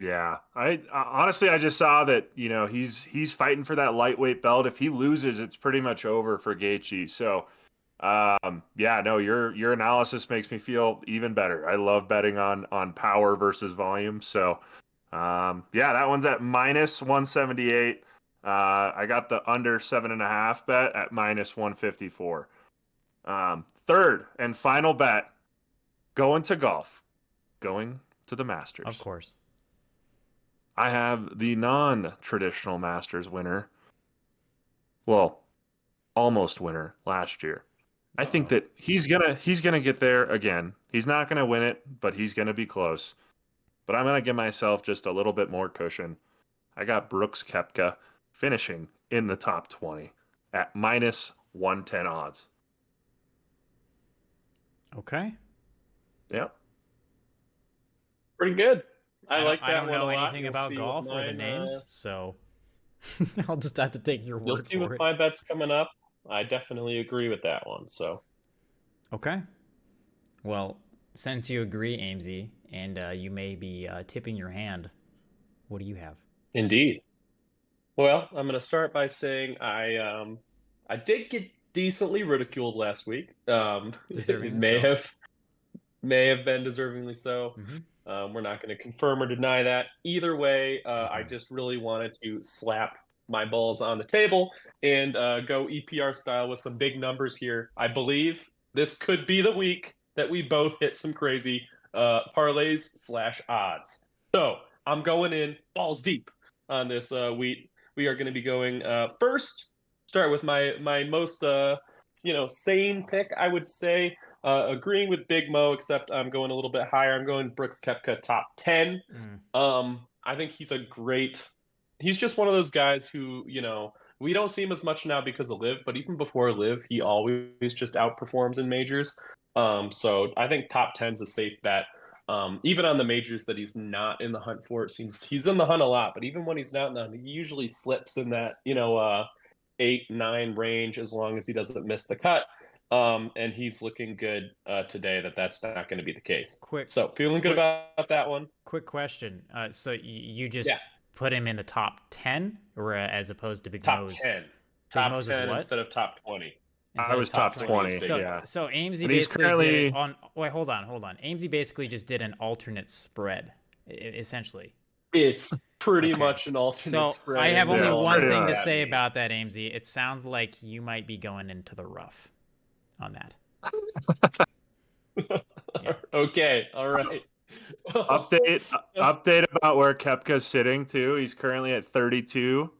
Yeah, I honestly, I just saw that, he's fighting for that lightweight belt. If he loses, it's pretty much over for Gaethje. So, yeah, no, your analysis makes me feel even better. I love betting on power versus volume. So, yeah, that one's at -178. I got the under 7.5 bet at -154. Third and final bet, going to golf, going to the Masters. Of course. I have the non-traditional Masters winner. Well, almost winner last year. I think that he's gonna get there again. He's not gonna win it, but he's gonna be close. But I'm gonna give myself just a little bit more cushion. I got Brooks Koepka finishing in the top 20 at -110 odds. Okay. Yep. Pretty good. I like that I don't one know a lot. anything You'll about see golf with or the mine, names, so I'll just have to take your You'll word see for with it. my bets coming up. I definitely agree with that one. So Okay. Well, since you agree, Amesy, and you may be tipping your hand, what do you have? indeed. Well, I'm going to start by saying I did get decently ridiculed last week. Deserving may so. have been deservingly so. Mm-hmm. We're not going to confirm or deny that. Either way, I Confirmed. just really wanted to slap my balls on the table and go EPR style with some big numbers here. I believe this could be the week that we both hit some crazy parlays/odds. So I'm going in balls deep on this. We are going to be going first. Start with my most sane pick, I would say. Agreeing with Big Mo, except I'm going a little bit higher. I'm going Brooks Koepka top 10. I think he's he's just one of those guys who, we don't see him as much now because of Liv, but even before Liv, he always just outperforms in majors. So I think top 10 is a safe bet. Even on the majors that he's not in the hunt for, it seems he's in the hunt a lot, but even when he's not in the hunt, he usually slips in that, 8-9 range as long as he doesn't miss the cut. And he's looking good today that's not going to be the case. So feeling good about that one. Quick question. So you just put him in the top 10 or as opposed to Big Mo's? Top 10. Big Top Mo's 10 is what? instead of top 20. I was top 20. So, yeah. So Amesy But he's basically currently... did it on. Wait, hold on. Amesy basically just did an alternate spread, essentially. It's pretty much an alternate spread. I have only one thing to say me. about that, Amesy. It sounds like you might be going into the rough on that. Yeah. Okay, all right. Update about where Koepka's sitting too. He's currently at 32.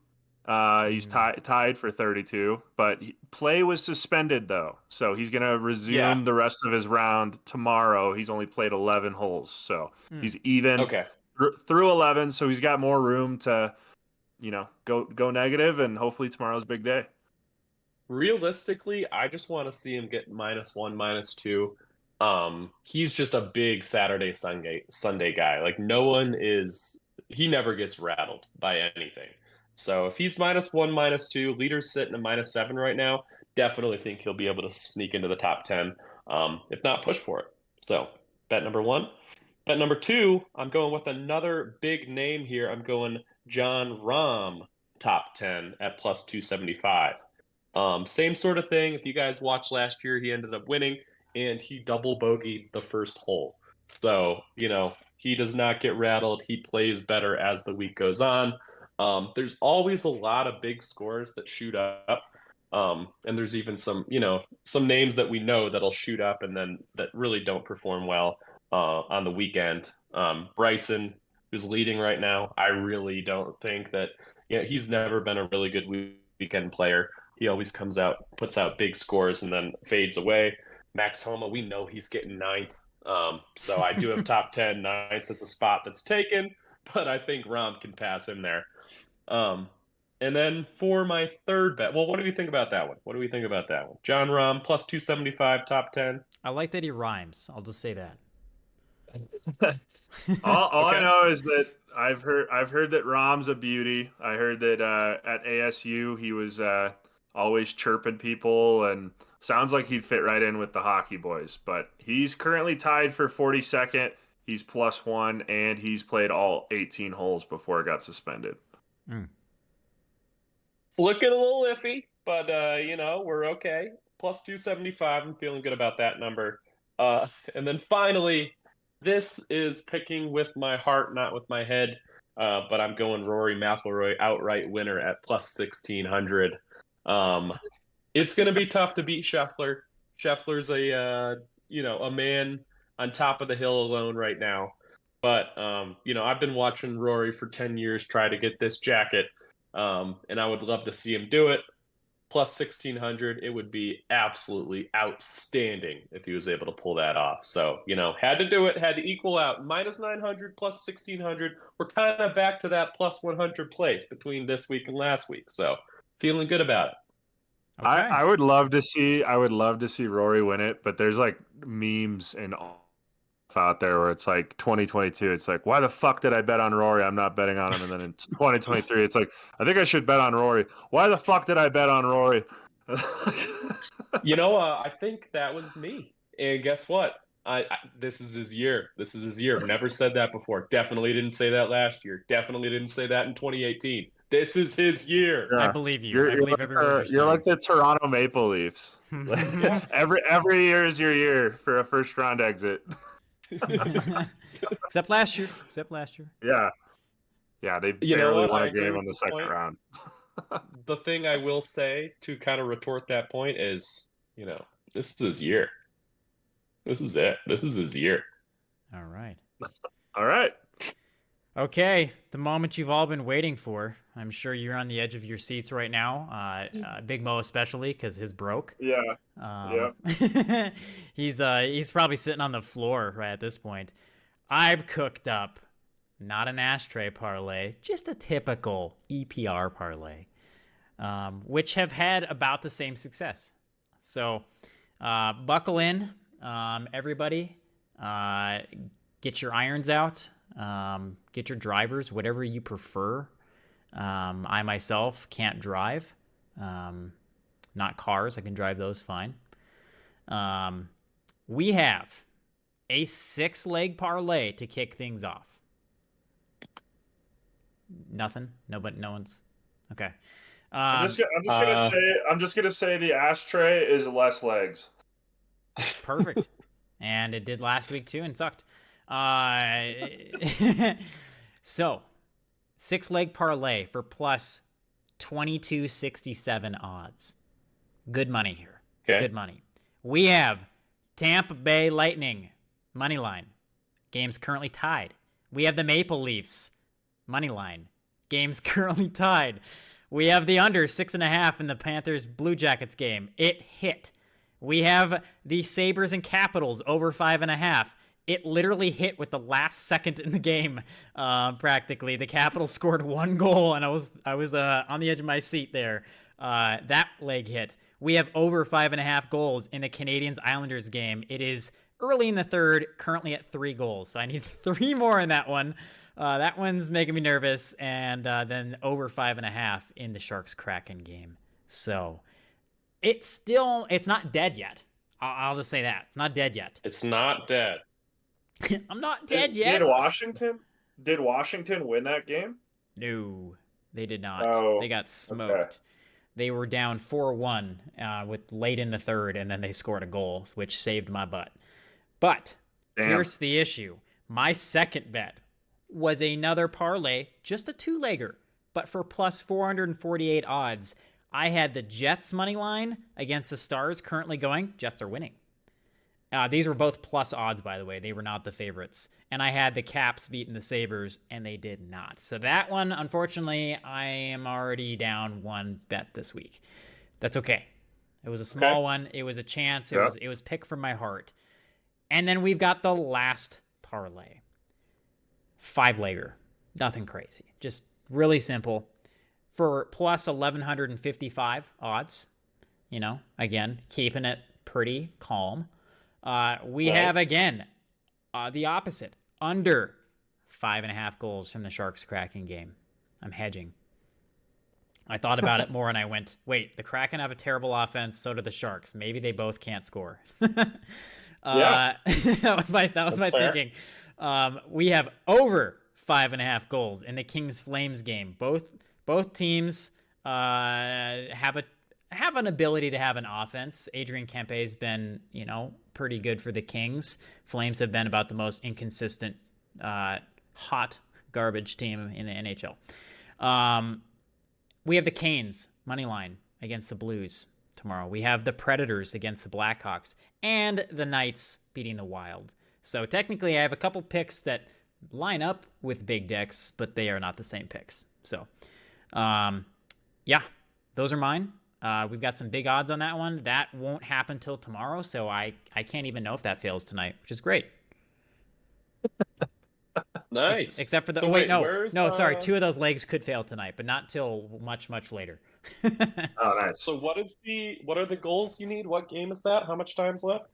He's tied for 32, but play was suspended though, so he's gonna resume the rest of his round tomorrow. He's only played 11 holes, so he's even through 11. So he's got more room to, go negative, and hopefully tomorrow's a big day. Realistically, I just want to see him get -1, -2. He's just a big Saturday, Sunday guy. Like he never gets rattled by anything. So if he's -1, -2, leader's sitting at -7 right now, definitely think he'll be able to sneak into the top 10. If not, push for it. So bet number 1. Bet number 2, I'm going with another big name here. I'm going Jon Rahm top 10 at +275. Same sort of thing. If you guys watched last year, he ended up winning and he double bogeyed the first hole. So, he does not get rattled. He plays better as the week goes on. There's always a lot of big scores that shoot up. And there's even some names that we know that'll shoot up and then that really don't perform well on the weekend. Bryson, who's leading right now, I really don't think that, he's never been a really good weekend player. He always comes out, puts out big scores, and then fades away. Max Homa, we know he's getting ninth. So I do have top 10. Ninth is a spot that's taken, but I think Rom can pass him there. And then for my third bet, well, what do we think about that one? John Rahm plus 275, top 10. I like that he rhymes. I'll just say that. All Okay. I know is that I've heard that Rom's a beauty. I heard that at ASU he was always chirping people, and sounds like he'd fit right in with the hockey boys. But he's currently tied for 42nd. He's +1, and he's played all 18 holes before it got suspended. It's looking a little iffy, but we're okay. Plus 275. I'm feeling good about that number. And then finally, this is picking with my heart, not with my head. But I'm going Rory McIlroy outright winner at plus 1,600. It's going to be tough to beat Scheffler. Scheffler's a man on top of the hill alone right now. But I've been watching Rory for 10 years try to get this jacket. And I would love to see him do it. Plus 1,600, it would be absolutely outstanding if he was able to pull that off. So, had to do it, had to equal out. Minus 900, plus 1,600. We're kind of back to that plus 100 place between this week and last week. So, feeling good about it. Okay. I would love to see Rory win it, but there's like memes and all out there where it's like 2022, it's like, why the fuck did I bet on Rory? I'm not betting on him. And then in 2023, it's like, I think I should bet on Rory. Why the fuck did I bet on Rory? I think that was me. And guess what? This is his year. I've never said that before. Definitely didn't say that last year. Definitely didn't say that in 2018. This is his year. I believe you. I believe every word You're like the Toronto Maple Leafs. Yeah. Every year is your year for a first round exit. Except last year. Yeah, they You know barely what? won I a agree game with on the the second point. round. The thing I will say to kind of retort that point is, this is his year. This is it. This is his year. All right. All right. Okay, the moment you've all been waiting for. I'm sure you're on the edge of your seats right now. Big Mo especially, because his broke. Yeah. He's probably sitting on the floor right at this point. I've cooked up not an ashtray parlay, just a typical EPR parlay, which have had about the same success. So buckle in, everybody. Get your irons out. Get your drivers, whatever you prefer. I myself can't drive. Not cars. I can drive those fine. We have a 6-leg parlay to kick things off. Nothing? No one's... Okay. I'm just gonna say the ashtray is less legs. Perfect. And it did last week too and sucked. So, 6-leg parlay for plus 2267 odds. Good money here. Okay. Good money. We have Tampa Bay Lightning money line. Game's currently tied. We have the Maple Leafs money line. Game's currently tied. We have the under 6.5 in the Panthers Blue Jackets game. It hit. We have the Sabres and Capitals over 5.5. It literally hit with the last second in the game, practically. The Capitals scored 1 goal, and I was on the edge of my seat there. That leg hit. We have over 5.5 goals in the Canadiens-Islanders game. It is early in the third, currently at 3 goals. So I need 3 more in that one. That one's making me nervous. And then over 5.5 in the Sharks-Kraken game. So it's not dead yet. I'll just say that. It's not dead yet. It's not dead. I'm not dead yet. Did Washington win that game? No, they did not. Oh, They got smoked. okay. They were down 4-1 with late in the third, and then they scored a goal, which saved my butt. But Damn. Here's the issue. My second bet was another parlay, just a 2-legger, but for plus 448 odds. I had the Jets money line against the Stars currently going. Jets are winning. These were both plus odds, by the way. They were not the favorites. And I had the Caps beating the Sabres, and they did not. So that one, unfortunately, I am already down 1 bet this week. That's okay. It was a small one. It was a chance. It was pick from my heart. And then we've got the last parlay. 5-legger. Nothing crazy. Just really simple. For plus 1,155 odds. You know, again, keeping it pretty calm. We have, again, the opposite. Under 5.5 goals from the Sharks Kraken game. I'm hedging. I thought about it more and I went, wait, the Kraken have a terrible offense, so do the Sharks. Maybe they both can't score. That was my thinking. We have over 5.5 goals in the Kings Flames game. Both teams have an ability to have an offense. Adrian Kempe's been, pretty good for the Kings. Flames have been about the most inconsistent, hot garbage team in the NHL. We have the Canes money line against the Blues tomorrow. We have the Predators against the Blackhawks and the Knights beating the Wild. So technically I have a couple picks that line up with Big Dicks, but they are not the same picks. So, those are mine. We've got some big odds on that one. That won't happen till tomorrow, so I can't even know if that fails tonight, which is great. Nice. Except for the... sorry. 2 of those legs could fail tonight, but not till much, much later. Oh, nice. So what are the goals you need? What game is that? How much time's left?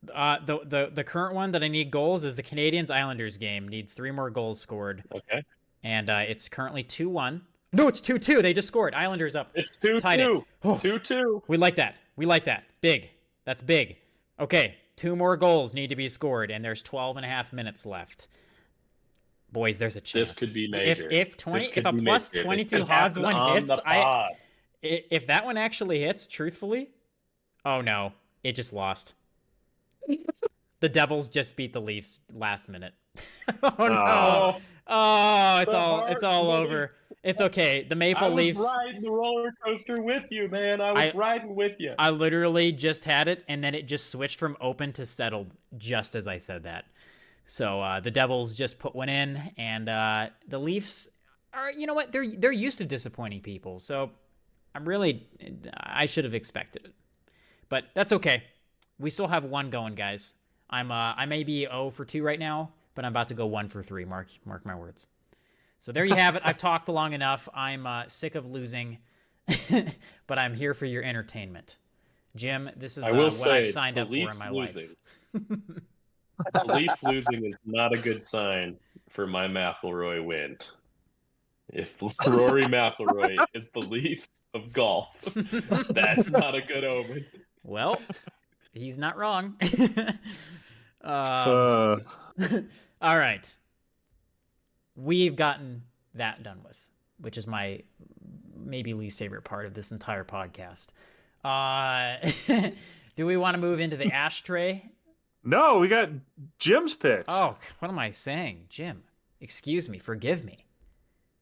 The current one that I need goals is the Canadiens-Islanders game. Needs 3 more goals scored. Okay. And it's currently 2-1. No, it's 2-2. They just scored. Islanders up. It's 2-2. 2-2. We like that. Big. That's big. Okay. 2 more goals need to be scored, and there's 12.5 minutes left. Boys, there's a chance. This could be major. If a plus 22 odds one hits, if that one actually hits, truthfully, oh no, it just lost. The Devils just beat the Leafs last minute. Oh no. Oh, it's all over. It's okay. The Maple Leafs. I was riding the roller coaster with you, man. I was riding with you. I literally just had it, and then it just switched from open to settled just as I said that. So the Devils just put one in, and the Leafs are, you know what? They're used to disappointing people. So I should have expected it, but that's okay. We still have one going, guys. I may be 0 for 2 right now, but I'm about to go 1 for 3. Mark my words. So there you have it. I've talked long enough. I'm sick of losing, but I'm here for your entertainment. Jim, this is what I've signed up for in my life. The Leafs losing is not a good sign for my McIlroy win. If Rory McIlroy is the Leafs of golf, that's not a good omen. Well, he's not wrong. All right. We've gotten that done with, which is my maybe least favorite part of this entire podcast. Do we want to move into the ashtray? No, we got Jim's picks. Oh, what am I saying? Jim, excuse me. Forgive me.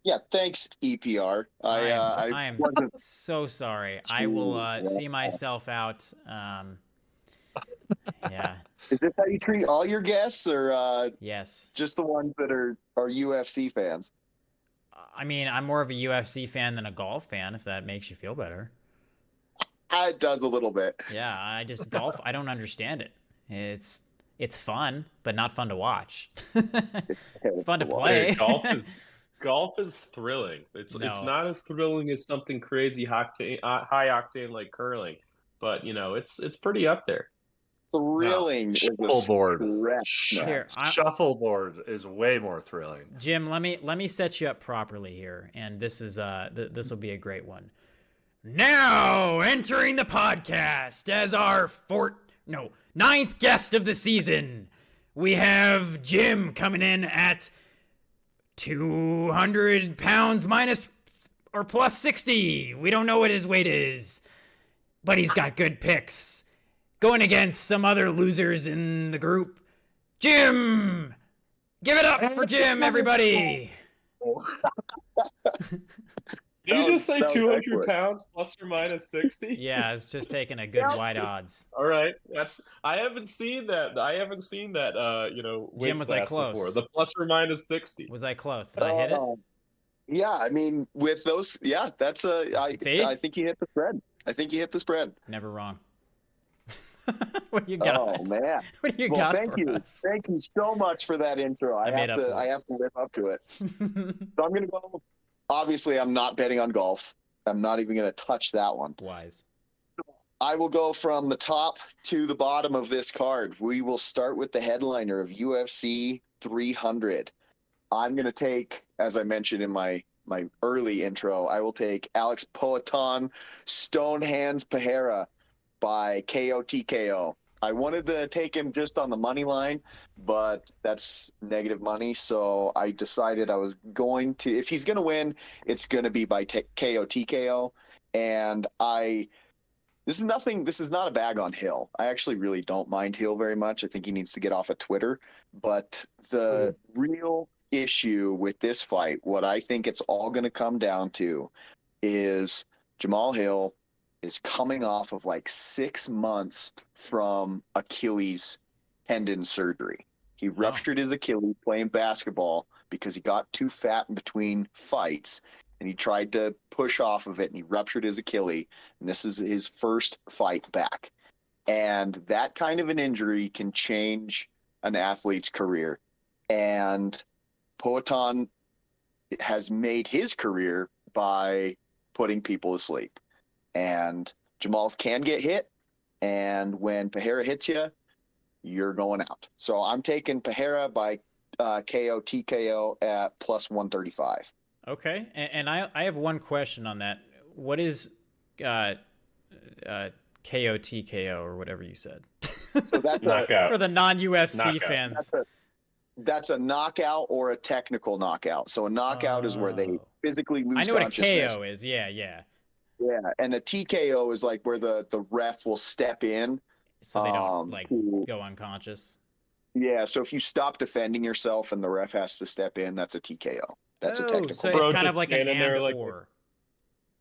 Yeah, thanks, EPR. I am so sorry. I will see myself out. Yeah. Is this how you treat all your guests, or yes, just the ones that are UFC fans? I mean, I'm more of a UFC fan than a golf fan, if that makes you feel better. It does a little bit. Yeah, golf, I don't understand it. It's fun, but not fun to watch. It's fun to play. Golf is thrilling. It's not as thrilling as something crazy high octane like curling, but it's pretty up there. Thrilling. Shuffleboard. Shuffleboard is way more thrilling. Jim, let me set you up properly here, and this is this will be a great one. Now entering the podcast as our 9th guest of the season, we have Jim coming in at 200 pounds minus or plus 60. We don't know what his weight is, but he's got good picks. Going against some other losers in the group. Jim! Give it up for Jim, everybody! Did you just say 200 pounds plus or minus 60? Yeah, it's just taking a good wide odds. All right, I haven't seen that. Jim, was I close? Before. The plus or minus 60. Was I close? Did I hit it? Yeah, I mean, with those, yeah, I think you hit the thread. I think you hit the spread. Never wrong. What do you got? Oh man. What do you Well, got thank for you. us? Thank you so much for that intro. I made up for I it. have to live up to it. So I'm going to go. Obviously, I'm not betting on golf. I'm not even going to touch that one. Wise. I will go from the top to the bottom of this card. We will start with the headliner of UFC 300. I'm going to take, as I mentioned in my early intro, I will take Alex Poatan Stone Hands Pereira by KO TKO. I wanted to take him just on the money line, but that's negative money. So I decided I was going to, if he's going to win, it's going to be by KO TKO. And this is not a bag on Hill. I actually really don't mind Hill very much. I think he needs to get off of Twitter. But the real issue with this fight, what I think it's all going to come down to, is Jamal Hill is coming off of like 6 months from Achilles tendon surgery. He ruptured his Achilles playing basketball because he got too fat in between fights, and he tried to push off of it, and he ruptured his Achilles, and this is his first fight back. And that kind of an injury can change an athlete's career. And Poatan has made his career by putting people to sleep. And Jamal can get hit, and when Pereira hits you, you're going out. So I'm taking Pereira by KO TKO at plus 135. Okay, and I have one question on that. What is KO TKO or whatever you said? So that's knockout for the non-UFC fans. That's a knockout or a technical knockout. So a knockout is where they physically lose consciousness. I know what a KO is. Yeah. Yeah, and a TKO is like where the ref will step in. So they don't go unconscious. Yeah, so if you stop defending yourself and the ref has to step in, that's a TKO. That's a technical. So it's kind of like an and or.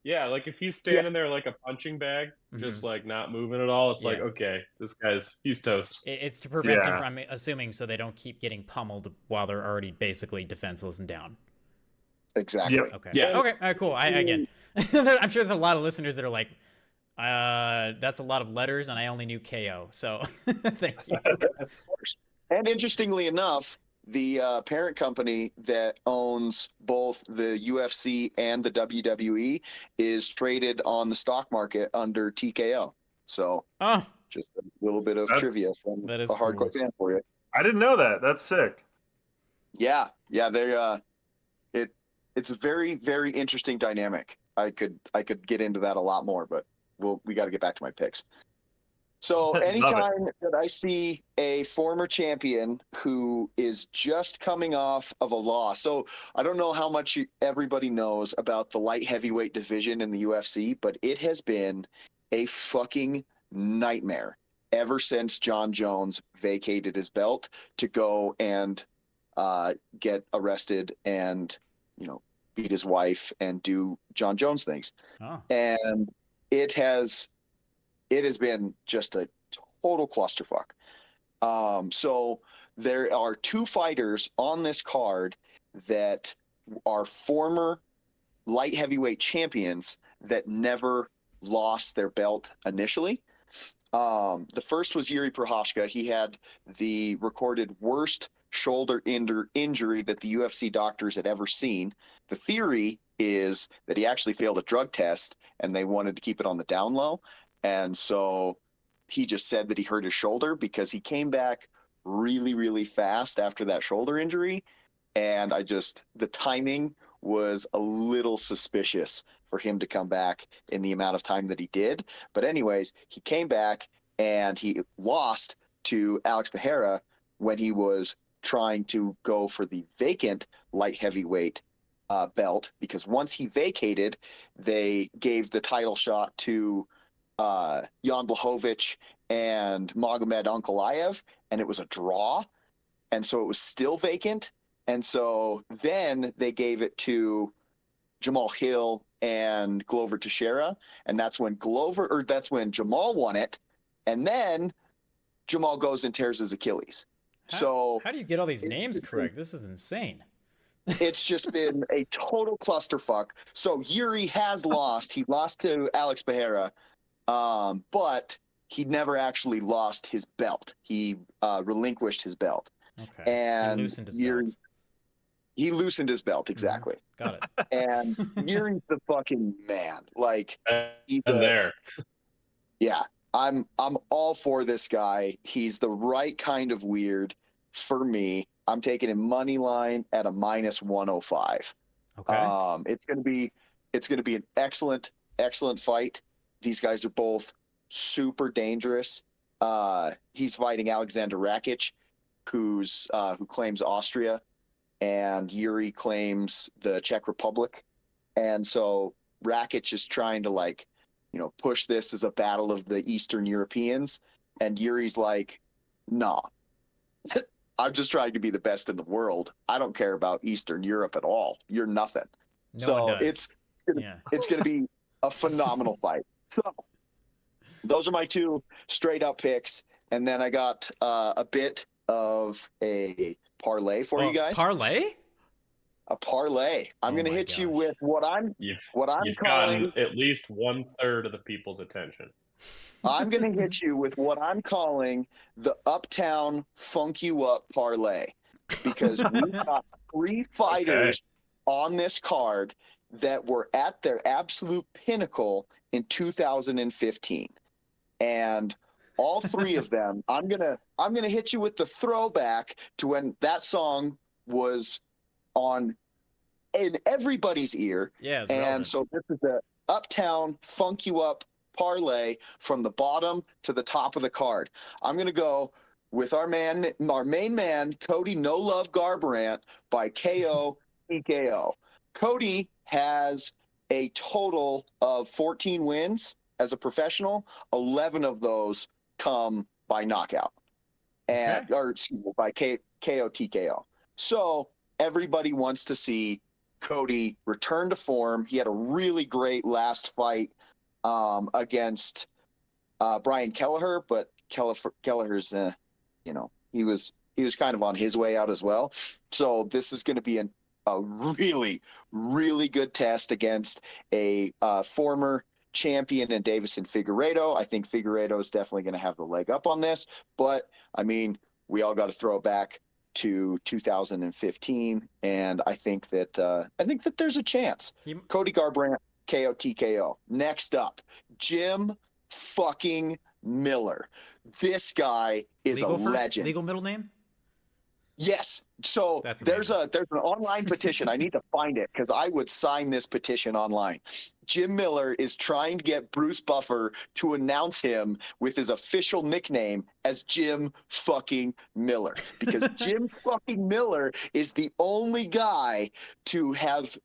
Yeah, like if he's standing there like a punching bag, just like not moving at all, it's like, okay, this he's toast. It's to prevent them from, assuming, so they don't keep getting pummeled while they're already basically defenseless and down. Exactly. Yep. Okay. Yeah. Okay. All right, cool. Again, I'm sure there's a lot of listeners that are like, that's a lot of letters, and I only knew KO. So thank you. Of course. And interestingly enough, the parent company that owns both the UFC and the WWE is traded on the stock market under TKO. So just a little bit of trivia from a hardcore fan for you. I didn't know that. That's sick. Yeah. They're it's a very, very interesting dynamic. I could get into that a lot more, but we got to get back to my picks. So anytime that I see a former champion who is just coming off of a loss, so I don't know how much everybody knows about the light heavyweight division in the UFC, but it has been a fucking nightmare ever since John Jones vacated his belt to go and get arrested and, beat his wife and do John Jones things. And it has been just a total clusterfuck. So there are 2 fighters on this card that are former light heavyweight champions that never lost their belt initially. The first was Yuri Prochazka. He had the recorded worst shoulder injury that the UFC doctors had ever seen. The theory is that he actually failed a drug test and they wanted to keep it on the down low. And so he just said that he hurt his shoulder because he came back really, really fast after that shoulder injury. And the timing was a little suspicious for him to come back in the amount of time that he did. But anyways, he came back and he lost to Alex Pereira when he was trying to go for the vacant light heavyweight belt, because once he vacated, they gave the title shot to Jan Blachowicz and Magomed Ankalaev, and it was a draw, and so it was still vacant. And so then they gave it to Jamal Hill and Glover Teixeira, and that's when Jamal won it, and then Jamal goes and tears his Achilles. How do you get all these names correct? This is insane. It's just been a total clusterfuck. So Yuri has lost. He lost to Alex Behera, but he never actually lost his belt. He relinquished his belt. Okay. And He loosened his Yuri, belt. he loosened his belt, exactly. Got it. And Yuri's the fucking man. Like, he's And there. yeah, I'm all for this guy. He's the right kind of weird for me. I'm taking him money line at a -105. Okay. It's gonna be an excellent fight. These guys are both super dangerous. He's fighting Alexander Rakic, who claims Austria, and Yuri claims the Czech Republic. And so Rakic is trying to, like, push this as a battle of the Eastern Europeans. And Yuri's like, nah, I'm just trying to be the best in the world. I don't care about Eastern Europe at all. You're nothing. No one does. It's going to be a phenomenal fight. So those are my two straight up picks. And then I got a bit of a parlay for you guys. Parlay? A parlay. I'm going to hit you with what I'm You've calling. gotten at least 1/3 of the people's attention. I'm going to hit you with what I'm calling the Uptown Funk You Up parlay, because we've got 3 fighters on this card that were at their absolute pinnacle in 2015, and all 3 of them, I'm gonna hit you with the throwback to when that song was on in everybody's ear. Yeah. And so this is the Uptown Funk You Up parlay from the bottom to the top of the card. I'm going to go with our main man, Cody No Love Garbrandt by KO TKO. Cody has a total of 14 wins as a professional. 11 of those come by knockout, or excuse me, by KO TKO. So everybody wants to see Cody return to form. He had a really great last fight against Brian Kelleher, but Kelleher's, he was kind of on his way out as well. So this is going to be a really, really good test against a former champion in Davison Figueiredo. I think Figueiredo is definitely going to have the leg up on this, but I mean, we all got to throw it back to 2015, and I think that there's a chance. Cody Garbrandt, KO TKO. Next up, Jim fucking Miller. This guy is a legend. Legal middle name? Yes. So there's an online petition. I need to find it because I would sign this petition online. Jim Miller is trying to get Bruce Buffer to announce him with his official nickname as Jim fucking Miller, because Jim fucking Miller is the only guy to have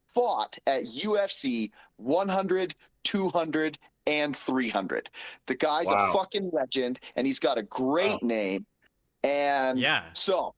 fought at UFC 100, 200, and 300. The guy's a fucking legend, and he's got a great name. And so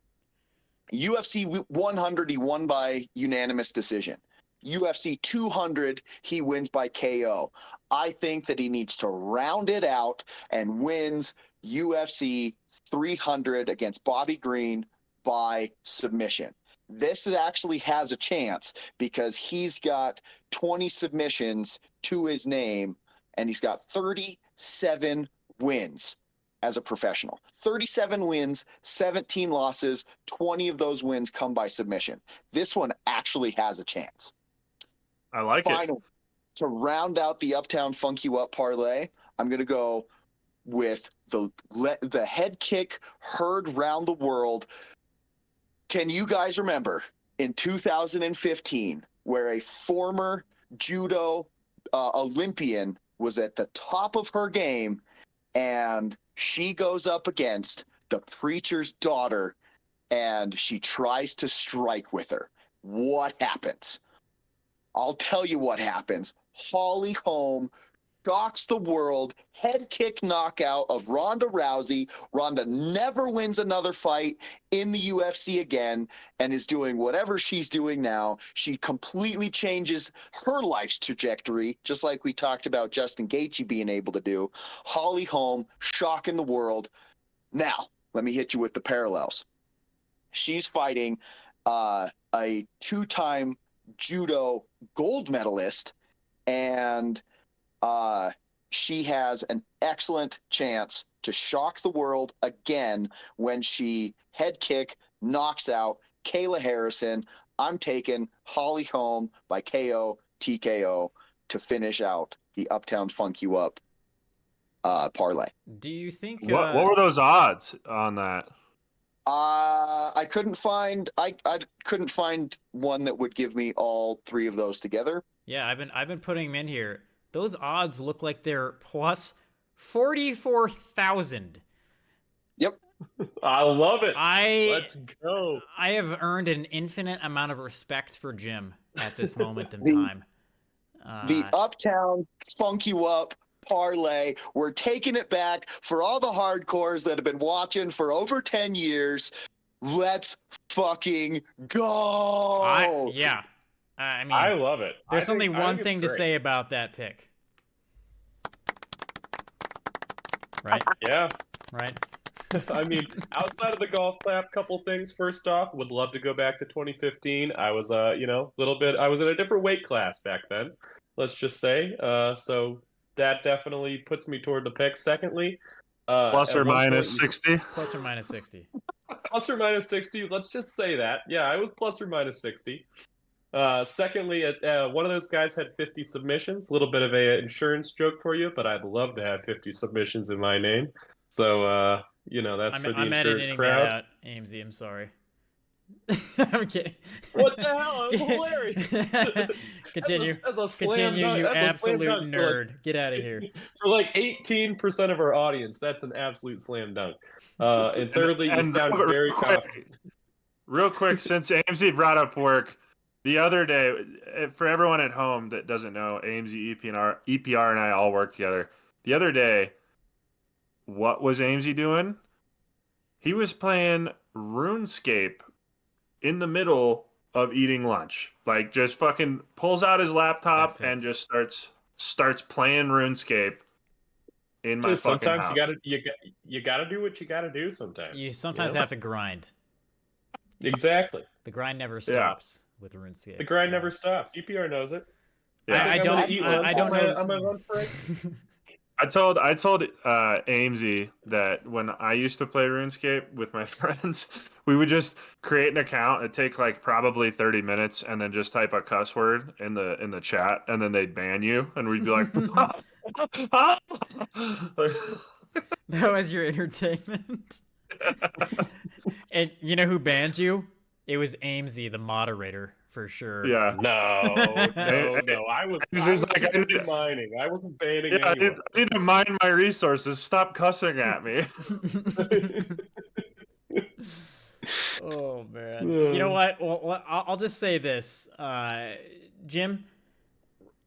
UFC 100, he won by unanimous decision. UFC 200, he wins by KO. I think that he needs to round it out and wins UFC 300 against Bobby Green by submission. This actually has a chance because he's got 20 submissions to his name, and he's got 37 wins as a professional. 37 wins, 17 losses, 20 of those wins come by submission. This one actually has a chance. I like it. Finally, to round out the Uptown Funk You Up parlay, I'm going to go with the head kick heard round the world. Can you guys remember in 2015 where a former judo Olympian was at the top of her game, and she goes up against the preacher's daughter and she tries to strike with her? What happens? I'll tell you what happens. Holly Holm shocks the world, head kick knockout of Ronda Rousey. Ronda never wins another fight in the UFC again and is doing whatever she's doing now. She completely changes her life's trajectory, just like we talked about Justin Gaethje being able to do. Holly Holm shocking the world. Now, let me hit you with the parallels. She's fighting a 2-time judo gold medalist, and she has an excellent chance to shock the world again when she head kick knocks out Kayla Harrison. I'm taking Holly home by KO TKO to finish out the Uptown Funk You Up parlay. Do you think What were those odds on that? I couldn't find one that would give me all three of those together. Yeah, I've been putting them in here. Those odds look like they're plus 44,000. Yep. I love it. Let's go. I have earned an infinite amount of respect for Jim at this moment in time. The Uptown Funk You Up parlay. We're taking it back for all the hardcores that have been watching for over 10 years. Let's fucking go. I mean, I love it. There's only I one think thing it's to great. say about that pick. Right? Yeah. Right? I mean, outside of the golf clap, couple things. First off, would love to go back to 2015. I was, I was in a different weight class back then. Let's just say. So that definitely puts me toward the pick. Secondly, Plus or minus 60? Plus or minus 60. Plus or minus 60. Let's just say that. Yeah, I was plus or minus 60. Secondly, one of those guys had 50 submissions. A little bit of a insurance joke for you, but I'd love to have 50 submissions in my name. So, that's for the I'm insurance editing crowd. that out, Amesy. I'm sorry. I'm kidding. What the hell? That was hilarious. Continue. As a slam Continue, dunk- you as a slam absolute dunk nerd. Get out of here. For like 18% of our audience, that's an absolute slam dunk. And thirdly, you sound very confident. Real quick, since Amesy brought up work, the other day, for everyone at home that doesn't know, Amesy, EPR, and I all work together. The other day, what was Amesy doing? He was playing RuneScape in the middle of eating lunch. Like, just fucking pulls out his laptop and just starts playing RuneScape in my fucking sometimes house. you gotta do what you gotta do sometimes. You sometimes have to grind. Exactly. The grind never stops with RuneScape. The grind never stops. EPR knows it. Yeah. I don't know. I'm gonna run for it. I told Amesy that when I used to play RuneScape with my friends, we would just create an account. It'd take like probably 30 minutes, and then just type a cuss word in the chat, and then they'd ban you, and we'd be like, That was your entertainment. And you know who banned you? It was Amesy, the moderator, for sure. Yeah. No. I was busy mining. I wasn't banning anyone. I need to mine my resources. Stop cussing at me. Oh man. You know what? Well, I'll just say this, Jim.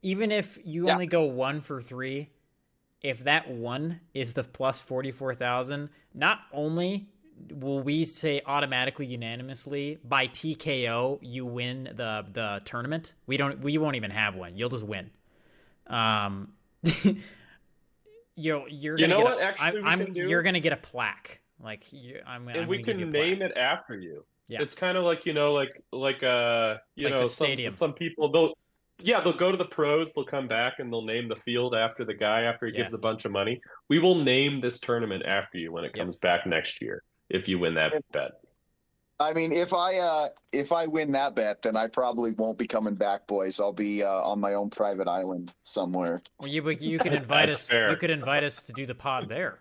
Even if you only go 1 for 3, if that one is the plus 44,000, not only will we say automatically unanimously by TKO you win the tournament. We won't even have one. You'll just win. You're gonna get a plaque. Like we can name it after you. Yeah. It's kind of like the stadium. Some people they'll go to the pros, they'll come back and they'll name the field after the guy after he gives a bunch of money. We will name this tournament after you when it comes back next year if you win that bet. I mean, if I win that bet, then I probably won't be coming back, boys. I'll be on my own private island somewhere. Well, you could invite us. Fair. You could invite us to do the pod there.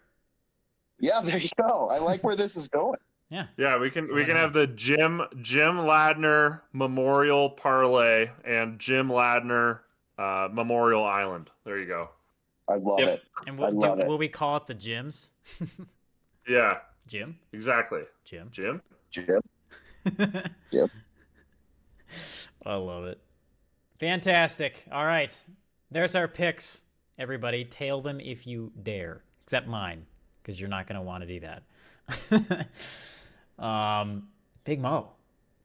Yeah, there you go. I like where this is going. Yeah. Yeah, we can have the Jim Ladner Memorial Parlay and Jim Ladner Memorial Island. There you go. I love it. And will we call it the gyms? Yeah. Jim? Exactly. Jim? Jim. I love it. Fantastic. All right. There's our picks, everybody. Tail them if you dare. Except mine, because you're not going to want to do that. Big Mo,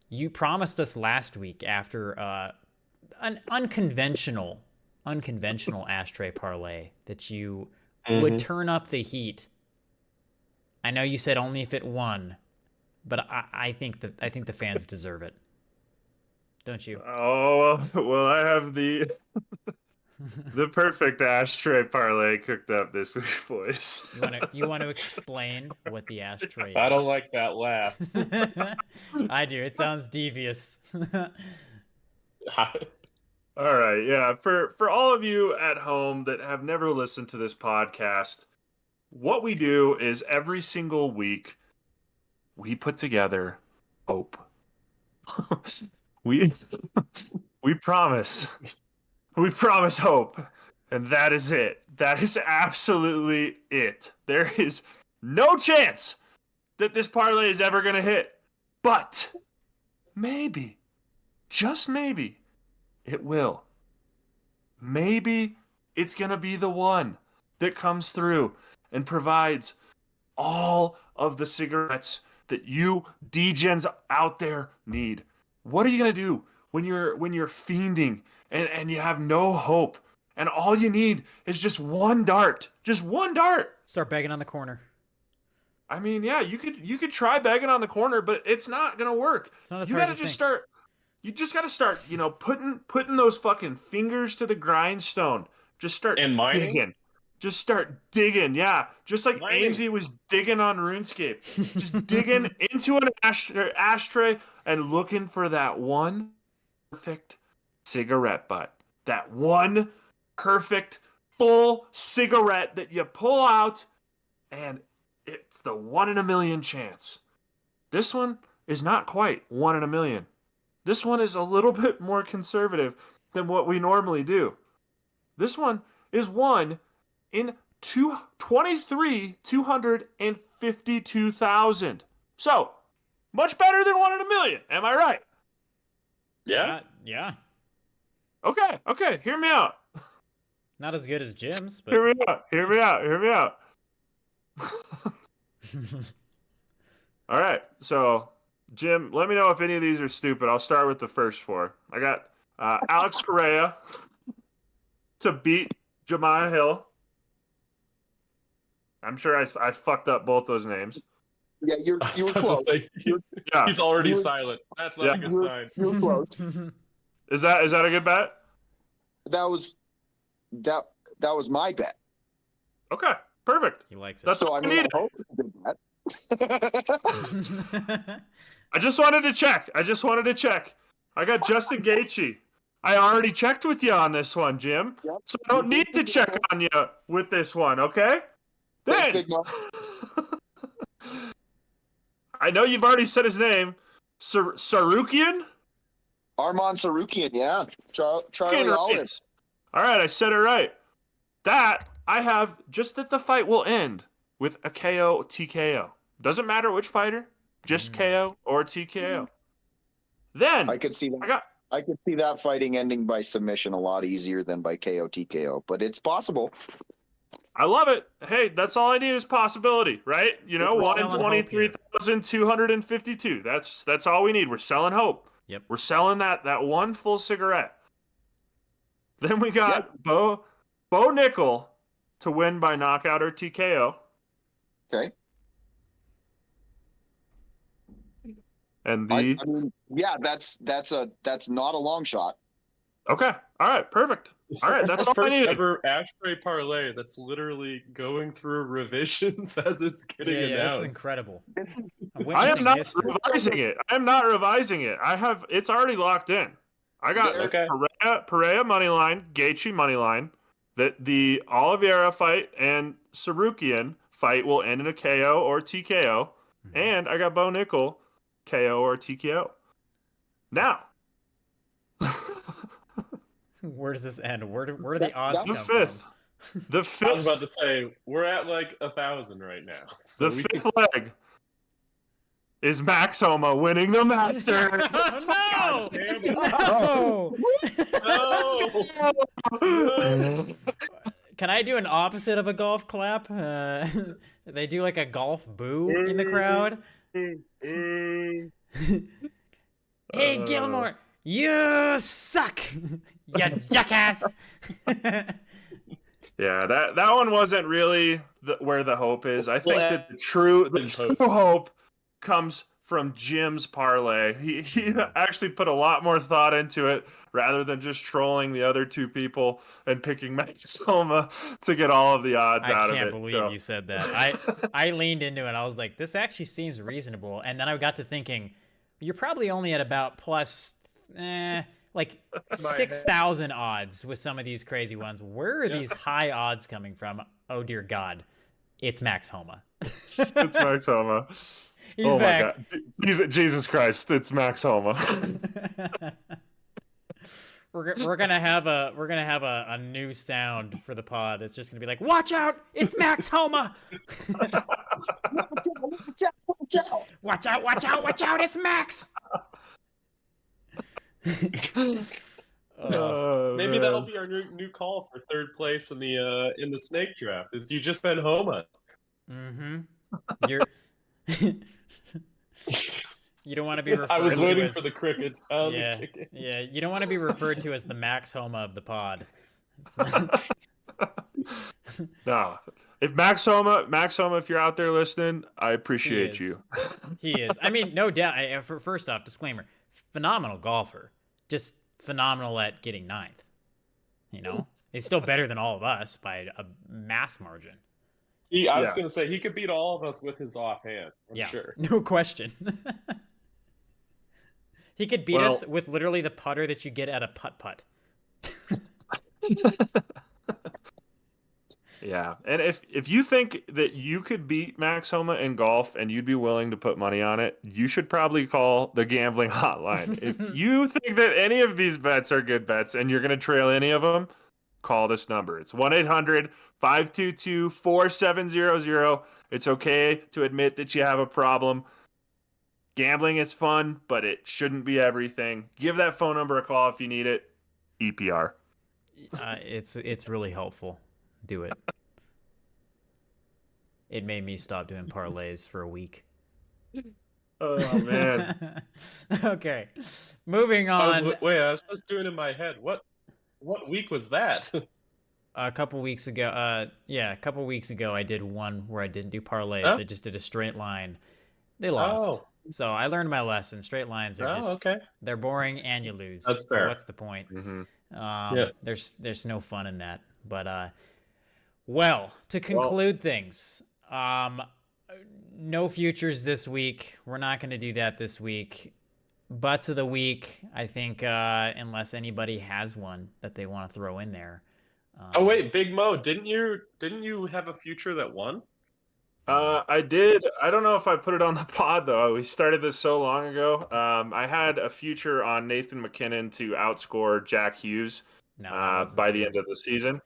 you promised us last week after an unconventional ashtray parlay that you would turn up the heat. I know you said only if it won, but I think the fans deserve it. don't you? Oh, well, I have the perfect ashtray parlay cooked up this week, boys. You want to explain what the ashtray is? I don't like that laugh. I do. It sounds devious. All right, yeah. For all of you at home that have never listened to this podcast, what we do is every single week we put together hope. we we promise. We promise hope. And that is it. That is absolutely it. There is no chance that this parlay is ever going to hit. But maybe, just maybe, it will. Maybe it's going to be the one that comes through and provides all of the cigarettes that you degens out there need. What are you going to do when you're fiending and you have no hope and all you need is just one dart? Just one dart. Start begging on the corner. I mean, yeah, you could try begging on the corner, but it's not going to work. It's not as You hard got as to you just think. start. You just got to start, putting those fucking fingers to the grindstone. Just start And mining? digging. Just start digging, yeah. Just like Mining. Amesy was digging on RuneScape. Just digging into an ashtray and looking for that one perfect cigarette butt. That one perfect full cigarette that you pull out, and it's the 1 in a million chance. This one is not quite 1 in a million. This one is a little bit more conservative than what we normally do. This one is 1 in 252,000. So, much better than 1 in a million. Am I right? Yeah. Yeah. Okay. Hear me out. Not as good as Jim's, but Hear me out. All right. So, Jim, let me know if any of these are stupid. I'll start with the first 4. I got Alex Correa to beat Jemiah Hill. I'm sure I fucked up both those names. Yeah, you I was were about to close. say, Yeah. he's already You were- silent. That's not a good sign. You were close. Is that a good bet? That was my bet. Okay. Perfect. he likes it. That's So all I I mean, needed. I hope it's a good bet. I just wanted to check. I got Justin Gaethje. I already checked with you on this one, Jim. Yep. So I don't need to check on you with this one, okay? Thanks, Then, Big Mo. I know you've already said his name. Sarukian? Arman Sarukian, yeah. Charlie Fucking Olive. right. All right, I said it right. That, I have just that the fight will end with a KO, TKO. Doesn't matter which fighter, just KO or TKO. Then, I could see that. I got I could see that fighting ending by submission a lot easier than by KO TKO, but it's possible. I love it. Hey, that's all I need is possibility, right? You know, We're 1 in selling hope here. 23,252. That's all we need. We're selling hope. Yep. We're selling that one full cigarette. Then we got Bo Nickel to win by knockout or TKO. Okay. And I mean, yeah, that's not a long shot. okay. All right, perfect. All right, that's the all I first needed. ever ashtray parlay that's literally going through revisions as it's getting Yeah, this announced. is incredible. I am not revising it. It's already locked in. I got Okay. Perea money line, Gaethje money line. That the Oliveira fight and Sarukian fight will end in a KO or TKO, and I got Bo Nickel KO or TKO. Now, Where does this end? Where do the odds the come fifth, from? the I was about fifth, to say we're at like 1,000 right now. So the fifth leg is Max Homa winning the Masters. Oh, God no! No! Can I do an opposite of a golf clap? They do like a golf boo in the crowd. Hey, Gilmore, you suck, you jackass. Yeah, that one wasn't really where the hope is. I think Well, that the true in post. hope comes from Jim's parlay. He actually put a lot more thought into it rather than just trolling the other two people and picking Max Homa to get all of the odds out of it. I can't believe you said that. I leaned into it. I was like, this actually seems reasonable. And then I got to thinking, you're probably only at about plus, like 6,000 odds with some of these crazy ones. Where are these high odds coming from? Oh, dear God. It's Max Homa. It's Max Homa. He's back. My God. Jesus Christ, it's Max Homa. We're gonna have a new sound for the pod. It's just gonna be like, watch out, it's Max Homa. Watch out, it's Max. Maybe that'll be our new call for third place in the snake draft. Is you just been Homa? Mm-hmm. You're. You don't want to be referred to I was waiting as... for the crickets. Yeah. You don't want to be referred to as the Max Homa of the pod. No, if Max Homa, if you're out there listening, I appreciate you. He is. I mean, no doubt. First off, disclaimer: phenomenal golfer, just phenomenal at getting ninth. You know, he's still better than all of us by a mass margin. I was going to say he could beat all of us with his offhand. I'm sure. No question. He could beat us with literally the putter that you get at a putt-putt. Yeah, and if you think that you could beat Max Homa in golf and you'd be willing to put money on it, you should probably call the gambling hotline. If you think that any of these bets are good bets and you're going to trail any of them, call this number. It's 1-800-522-4700. It's okay to admit that you have a problem. Gambling is fun, but it shouldn't be everything. Give that phone number a call if you need it. EPR. It's really helpful. Do it. It made me stop doing parlays for a week. Oh, man. Okay. Moving on. I was just doing it in my head. What week was that? A couple weeks ago, I did one where I didn't do parlays. Oh. I just did a straight line. They lost. Oh. So I learned my lesson. Straight lines are they're boring and you lose. That's fair. So what's the point? Mm-hmm. There's no fun in that. But well, to conclude things, no futures this week. We're not going to do that this week. Butts of the week, I think, unless anybody has one that they want to throw in there. Oh wait, Big Mo, didn't you have a future that won? I did. I don't know if I put it on the pod though. We started this so long ago. I had a future on Nathan McKinnon to outscore Jack Hughes by the end of the season.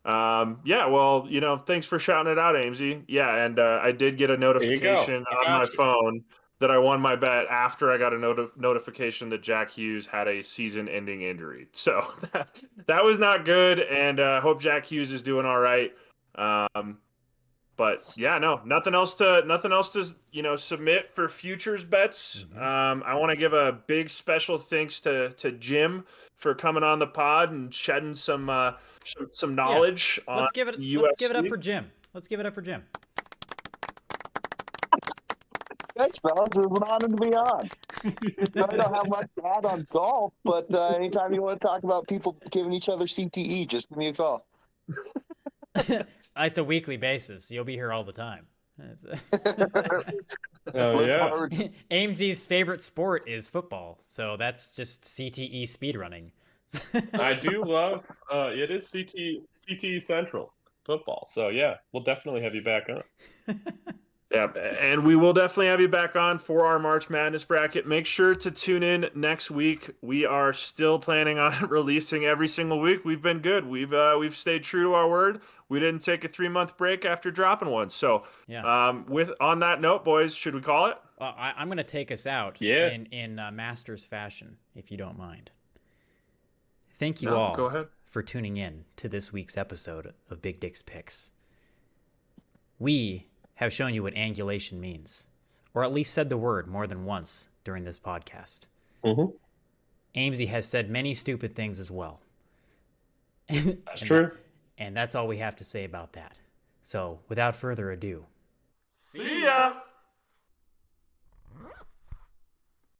Well, thanks for shouting it out, Amesy. Yeah, and I did get a notification on my phone that I won my bet after I got a notification that Jack Hughes had a season-ending injury. So that was not good, and I hope Jack Hughes is doing all right. But yeah, no, nothing else to submit for futures bets. Mm-hmm. I want to give a big special thanks to Jim for coming on the pod and shedding some knowledge on Let's give it up for Jim. Thanks, fellas. It was an honor to be on. I don't have much to add on golf, but anytime you want to talk about people giving each other CTE, just give me a call. It's a weekly basis. You'll be here all the time. Amesy's favorite sport is football, so that's just CTE speedrunning. I do love it is CTE Central football. So yeah, we'll definitely have you back on. Yeah, and we will definitely have you back on for our March Madness bracket. Make sure to tune in next week. We are still planning on releasing every single week. We've been good. We've stayed true to our word. We didn't take a 3-month break after dropping one. So, on that note, boys, should we call it? I'm going to take us out in Masters fashion, if you don't mind. Thank you all go ahead. for tuning in to this week's episode of Big Dick's Picks. We have shown you what angulation means, or at least said the word more than once during this podcast. Mm-hmm. Amesy has said many stupid things as well. That's true. And that's all we have to say about that. So, without further ado, see ya!